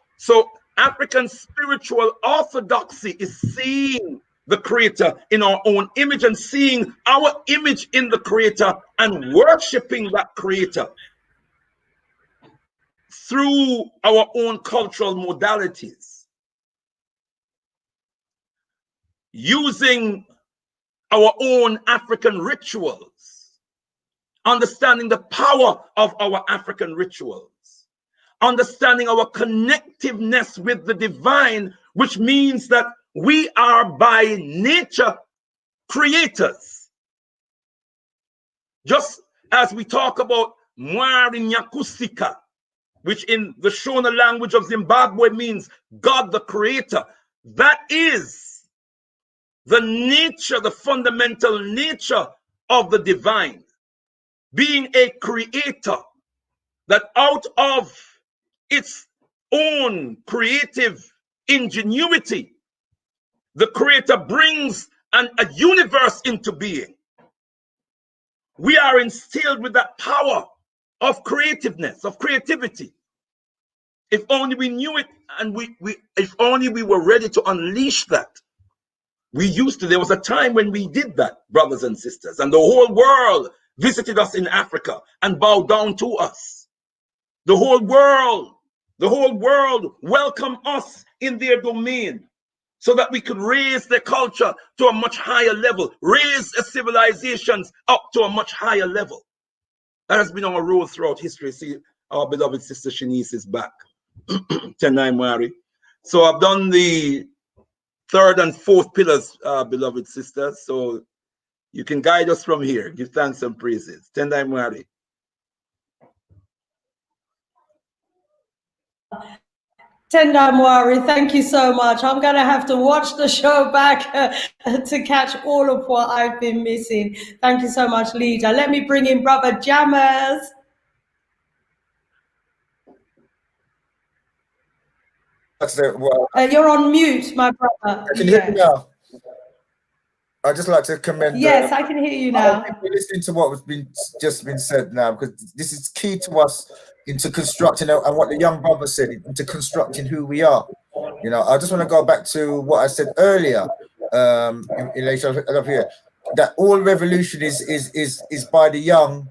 African spiritual orthodoxy is seeing the creator in our own image and seeing our image in the creator and worshiping that creator through our own cultural modalities, using our own African rituals, understanding the power of our African rituals, understanding our connectiveness with the divine, which means that we are by nature creators. Just as we talk about Mwari Nyakusika, which in the Shona language of Zimbabwe means God the creator. That is the nature, the fundamental nature of the divine. Being a creator, that out of its own creative ingenuity, the creator brings a universe into being. We are instilled with that power of creativeness, of creativity. If only we knew it, and if only we were ready to unleash that. There was a time when we did that, brothers and sisters, and the whole world visited us in Africa and bowed down to us. The whole world welcomed us in their domain so that we could raise their culture to a much higher level, raise the civilizations up to a much higher level. That has been our role throughout history. See, our beloved sister Shanice is back. Tenai Mwari. So I've done the third and fourth pillars, beloved sisters. So you can guide us from here. Give thanks and praises. Tenai Mwari. Tendai Mwari, thank you so much. I'm going to have to watch the show back to catch all of what I've been missing. Thank you so much, leader. Let me bring in Brother Jammers. That's it. Well, You're on mute, my brother. can you hear me now? I'd just like to commend. Yes, I can hear you now. Listening to what was just been said now, because this is key to us into constructing, and what the young brother said, into constructing who we are. You know, I just want to go back to what I said earlier. In relation up here, that all revolution is by the young.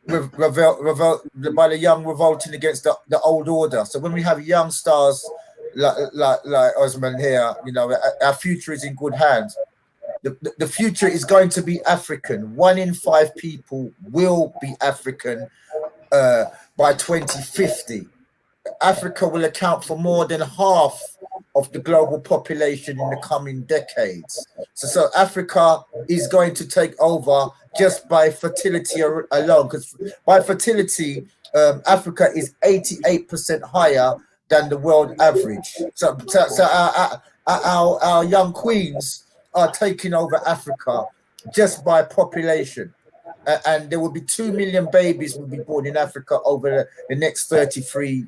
By the young revolting against the old order. So when we have young stars like Osmond here, you know, our future is in good hands. The future is going to be African. 1 in 5 people will be African by 2050. Africa will account for more than half of the global population in the coming decades. So Africa is going to take over just by fertility alone, because by fertility, Africa is 88% higher than the world average. So our young queens are taking over Africa just by population. And there will be 2 million babies will be born in Africa over the next 33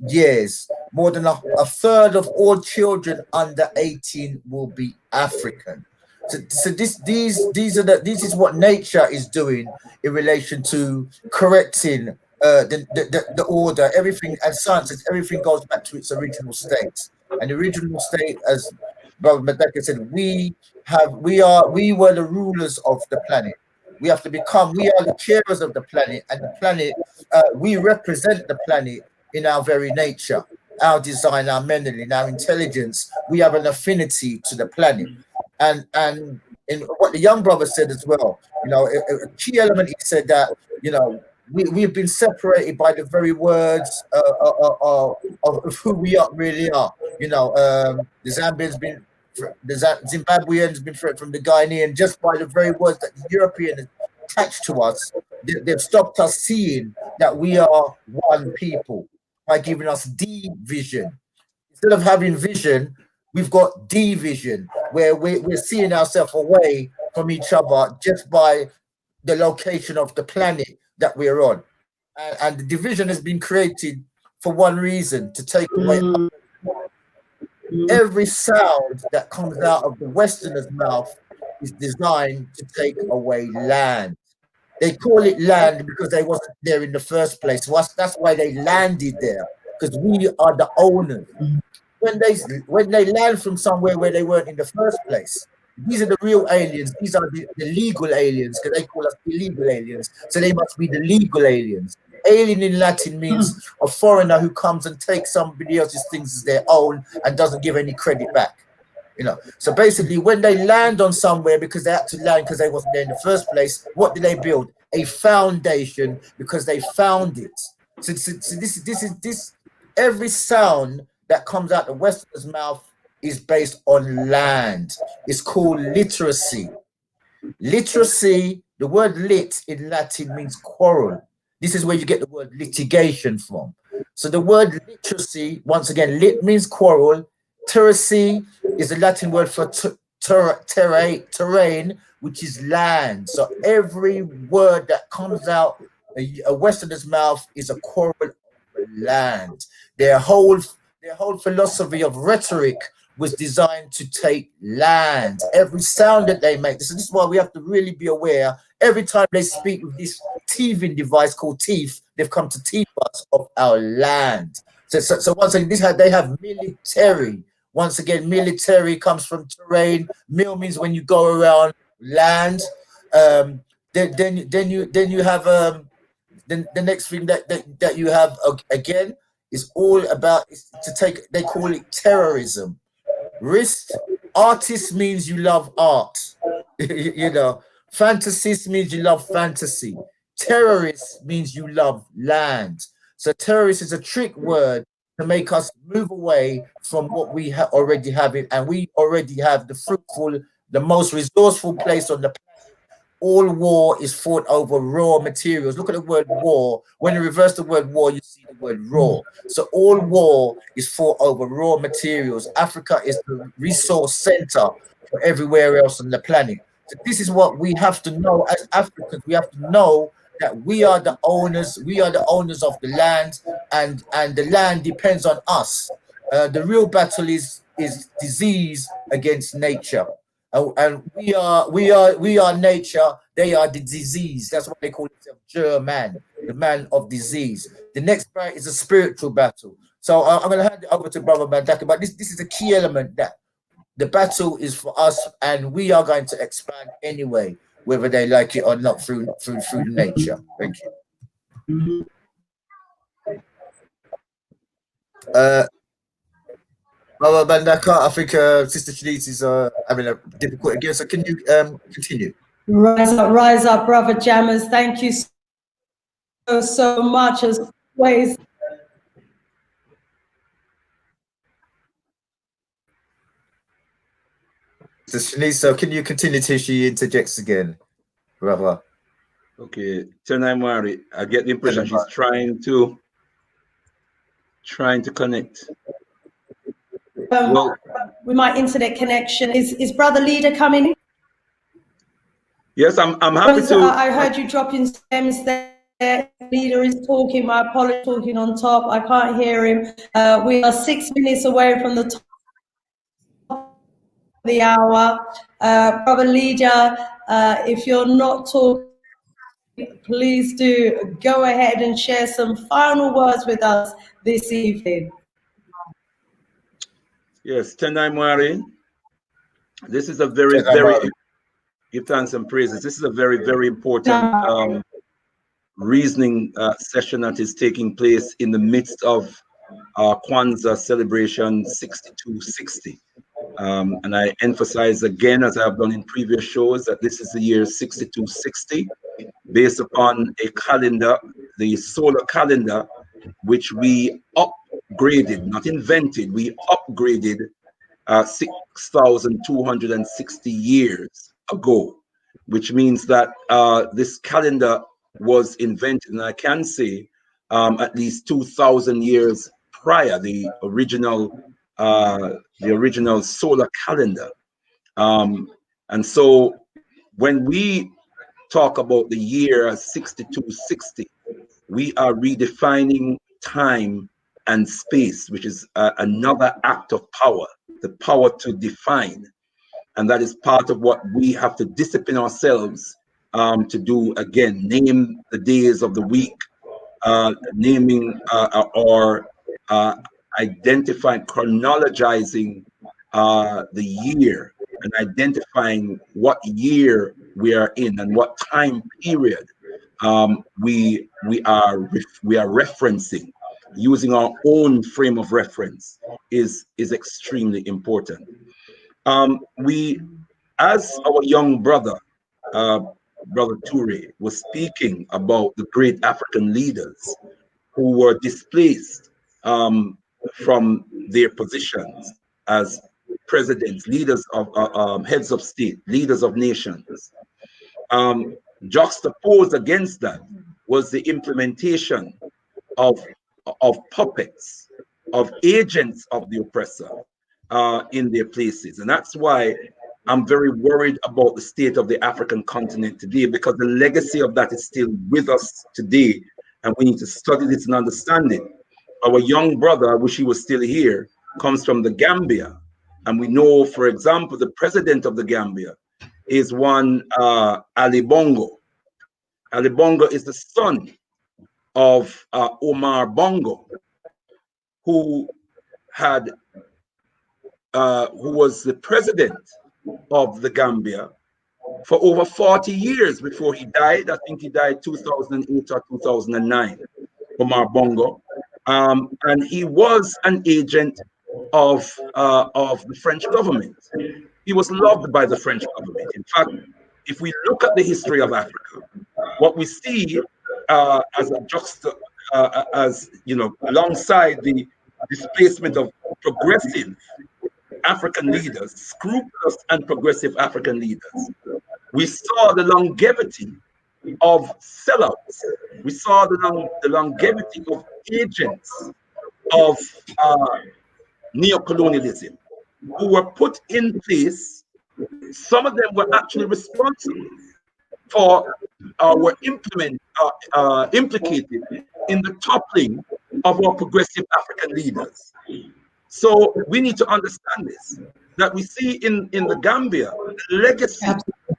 years. More than a third of all children under 18 will be African. So this is what nature is doing in relation to correcting the order. Everything, as science says, everything goes back to its original state. And the original state, as Brother Madaka said, we were the rulers of the planet. We have to become, we are the carers of the planet, and the planet, we represent the planet in our very nature, our design, our memory, our intelligence. We have an affinity to the planet. And in what the young brother said as well, you know, a key element, he said that, you know, we've been separated by the very words of who we really are. You know, the Zimbabweans been from the Ghanaian just by the very words that the European attached to us. They've stopped us seeing that we are one people by giving us division. Instead of having vision, we've got division, where we're seeing ourselves away from each other just by the location of the planet that we're on. And the division has been created for one reason, to take away every sound that comes out of the Westerner's mouth is designed to take away land. They call it land because they wasn't there in the first place. So that's why they landed there, because we are the owners. When they land from somewhere where they weren't in the first place, these are the real aliens. These are the legal aliens, because they call us illegal aliens. So they must be the legal aliens. Alien in Latin means a foreigner who comes and takes somebody else's things as their own and doesn't give any credit back. You know, so basically when they land on somewhere because they had to land because they wasn't there in the first place, what do they build? A foundation, because they found it. So this every sound that comes out the Westerner's mouth is based on land. It's called literacy. Literacy, the word lit in Latin means quarrel. This is where you get the word litigation from. So the word literacy, once again, lit means quarrel. Literacy is the Latin word for terrain, which is land. So every word that comes out a Westerner's mouth is a quarrel over land. Their whole philosophy of rhetoric was designed to take land. Every sound that they make. So this is why we have to really be aware. Every time they speak with this teething device called teeth, they've come to teeth us of our land. So once again, they have military. Once again, military comes from terrain. Mil means when you go around land. Then you have the next thing that you have again is all about they call it terrorism. Artist means you love art. You know, fantasist means you love fantasy. Terrorist means you love land. So terrorist is a trick word to make us move away from what we already have it, and we already have the fruitful, the most resourceful place on the planet. All war is fought over raw materials. Look at the word war. When you reverse the word war, you see the word raw. So all war is fought over raw materials. Africa is the resource center for everywhere else on the planet. So this is what we have to know as Africans. We have to know that we are the owners. We are the owners of the land, and the land depends on us. The real battle is disease against nature. And we are nature. They are the disease. That's why they call themselves German, the man of disease. The next part is a spiritual battle. So I'm going to hand it over to Brother Mandaka. But this is a key element, that the battle is for us, and we are going to expand anyway, whether they like it or not, through nature. Thank you. Brother Mandaka, I think Sister Shanice is having a difficult again. So can you continue? Rise up, Brother Jammers. Thank you so much as always. Sister Shanice, so can you continue till she interjects again, brother? Okay, Tenai Mari, I get the impression she's trying to connect. Well, with my internet connection, is Brother Leader coming? Yes, I'm happy to. I heard you dropping stems there. Leader is talking. My apologies, talking on top. I can't hear him. We are 6 minutes away from the top of the hour. Brother Leader, if you're not talking, please do go ahead and share some final words with us this evening. Yes, Tenai Mari. This is a very, give thanks and praises. This is a very, very important reasoning session that is taking place in the midst of our Kwanzaa celebration 6260. And I emphasize again, as I've done in previous shows, that this is the year 6260, based upon a calendar, the solar calendar, which we upgraded, not invented, we upgraded 6,260 years ago, which means that this calendar was invented, and I can say at least 2,000 years prior, the original solar calendar. And so when we talk about the year 6260, we are redefining time and space, which is another act of power, the power to define. And that is part of what we have to discipline ourselves to do. Again, name the days of the week, naming or identifying, chronologizing the year, and identifying what year we are in and what time period we are referencing. Using our own frame of reference is extremely important. We, as our young brother, Brother Toure, was speaking about the great African leaders who were displaced from their positions as presidents, leaders of heads of state, leaders of nations. Juxtaposed against that was the implementation of puppets, of agents of the oppressor in their places. And that's why I'm very worried about the state of the African continent today, because the legacy of that is still with us today, and we need to study this and understand it. Our young brother, I wish he was still here, comes from the Gambia. And we know, for example, the president of the Gambia is one Ali Bongo. Ali Bongo is the son of Omar Bongo, who was the president of the Gambia for over 40 years before he died. I think he died 2008 or 2009, Omar Bongo. And he was an agent of the French government. He was loved by the French government. In fact, if we look at the history of Africa, what we see as you know, alongside the displacement of progressive African leaders, scrupulous and progressive African leaders, we saw the longevity of sellouts. We saw the longevity of agents of neocolonialism who were put in place. Some of them were actually responsible for were implicated in the toppling of our progressive African leaders. So we need to understand this, that we see in the Gambia legacy Absolutely.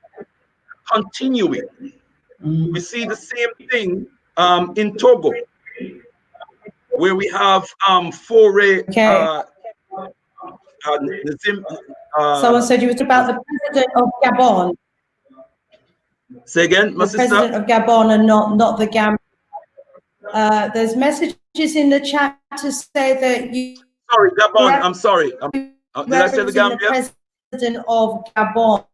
continuing. We see the same thing in Togo, where we have Toure. Okay. Someone said you was about the president of Gabon. Say again, my The sister? president of Gabon and not the Gambia. There's messages in the chat to say that you. Sorry, Gabon. I'm sorry. Did I say the Gambia? The president of Gabon.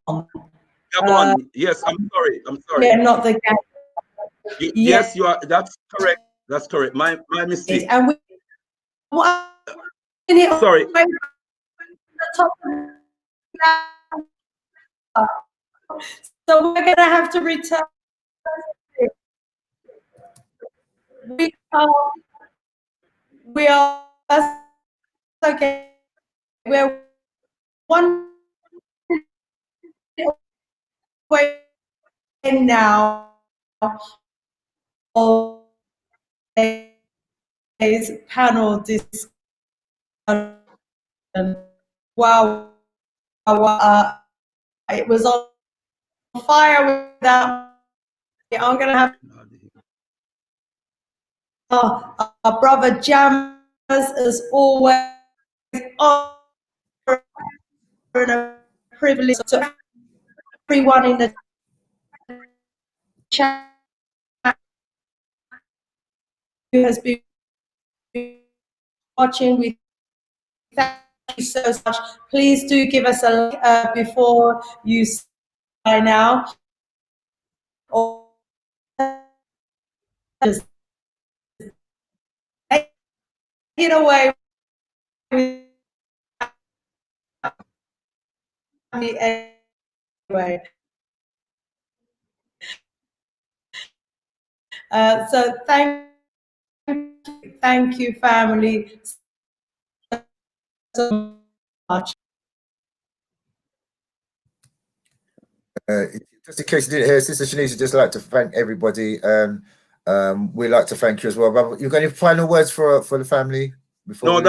Gabon. Yes, I'm sorry. I'm sorry. Yeah, not the Gambia. Yes, you are. That's correct. That's correct. My mistake. And we. Sorry. So we're going to have to return. We are okay. We're one way now of today's panel discussion. Wow, it was on fire without. I'm gonna have our brother Jammers as always. Oh, a privilege to everyone in the chat who has been watching. We thank you so much. Please do give us a like before you sign out. Or just take it away anyway. So thank you, family, so much. Just in case you didn't hear, Sister Shanice would just like to thank everybody. We'd like to thank you as well. Brother, you got any final words for the family before? No,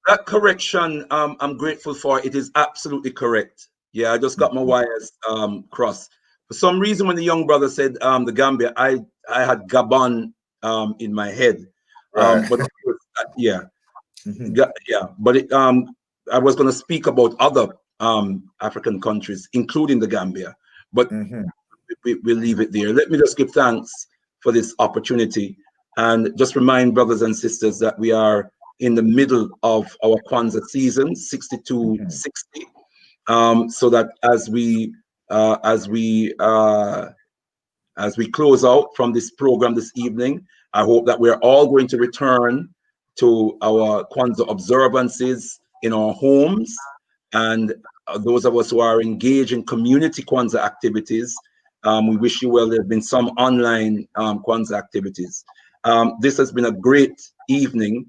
that correction, I'm grateful for. It is absolutely correct. Yeah, I just got my wires crossed. For some reason, when the young brother said the Gambia, I had Gabon in my head. Right. But yeah, yeah. But I was going to speak about other African countries, including the Gambia. But we'll leave it there. Let me just give thanks for this opportunity and just remind brothers and sisters that we are in the middle of our Kwanzaa season, 6260. So that as we close out from this program this evening, I hope that we're all going to return to our Kwanzaa observances in our homes, and those of us who are engaged in community Kwanzaa activities, we wish you well. There have been some online Kwanzaa activities. This has been a great evening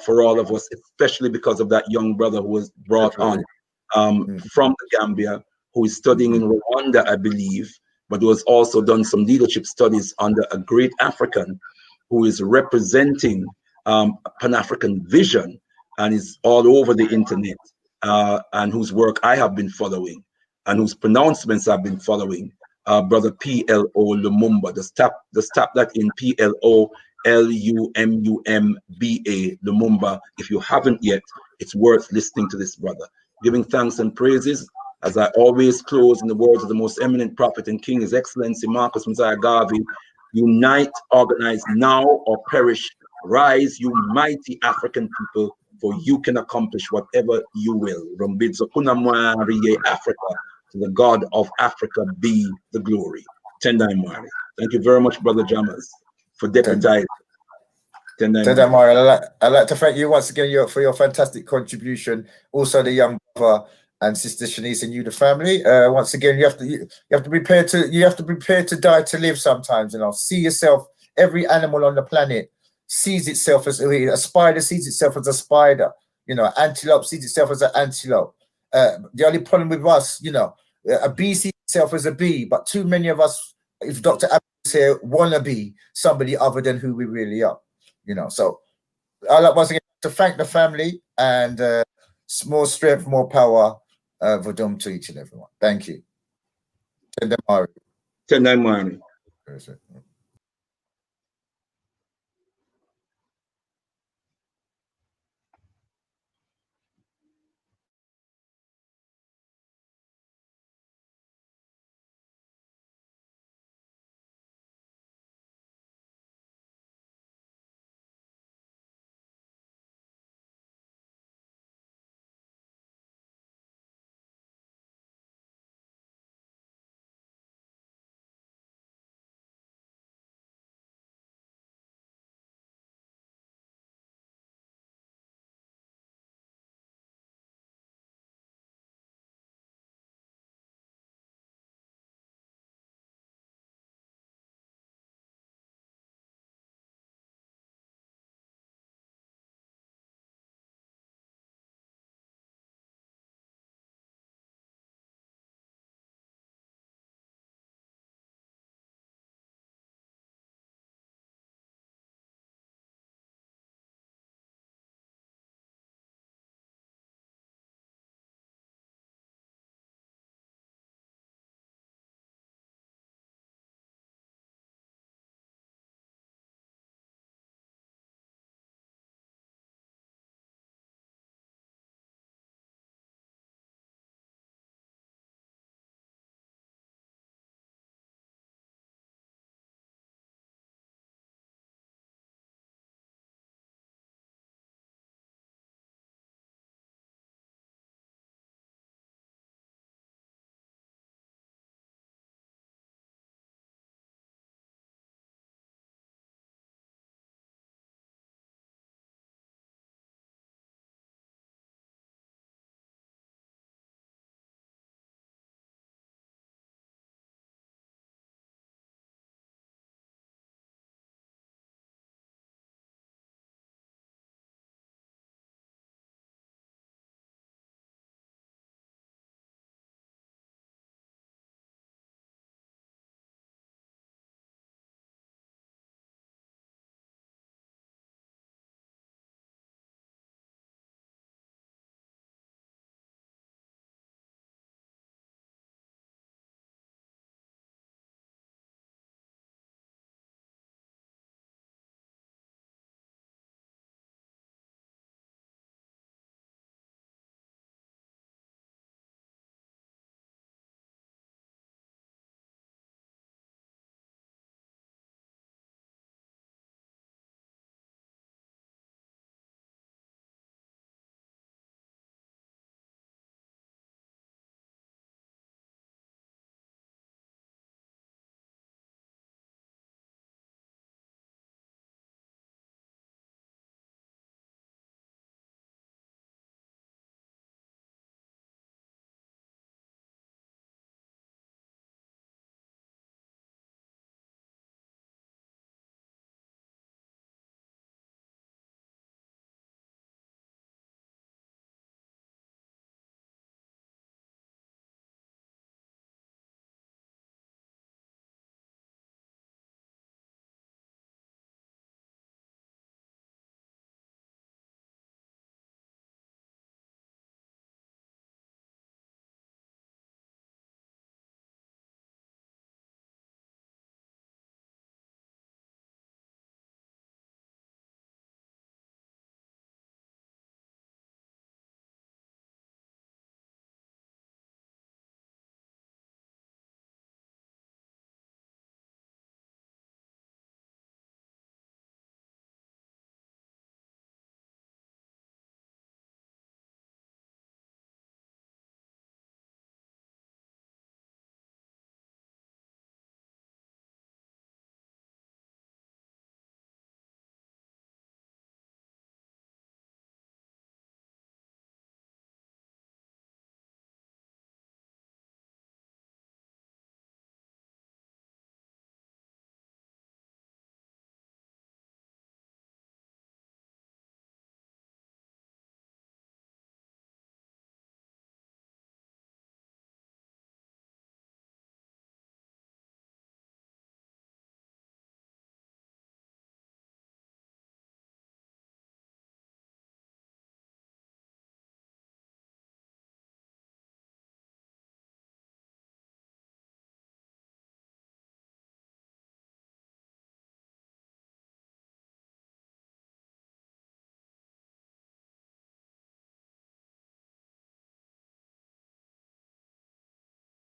for all of us, especially because of that young brother who was brought on from the Gambia, who is studying in Rwanda, I believe, but who has also done some leadership studies under a great African who is representing Pan-African vision and is all over the internet, and whose work I have been following and whose pronouncements I've been following, Brother P.L.O. Lumumba. Just tap that in, P.L.O. L-U-M-U-M-B-A, Lumumba. If you haven't yet, it's worth listening to this brother. Giving thanks and praises, as I always close in the words of the most eminent prophet and king, His Excellency Marcus Messiah Garvey: unite, organize now or perish. Rise, you mighty African people, for you can accomplish whatever you will. Africa, to the God of Africa be the glory. Tendai Mari. Thank you very much, Brother Jammers, for deputizing. Tendai Mari, I'd like to thank you once again for your fantastic contribution. Also, the young brother and Sister Shanice and you, the family. Once again, you have to prepare to die to live sometimes. See yourself. Every animal on the planet sees itself as a spider sees itself as a spider. Antelope sees itself as an antelope. The only problem with us, a bee sees itself as a bee, but too many of us, if Dr. Abbott is here, want to be somebody other than who we really are. So I'd like once again to thank the family, and more strength, more power, Vodum to each and everyone. Thank you. Tendamari. Tendamari.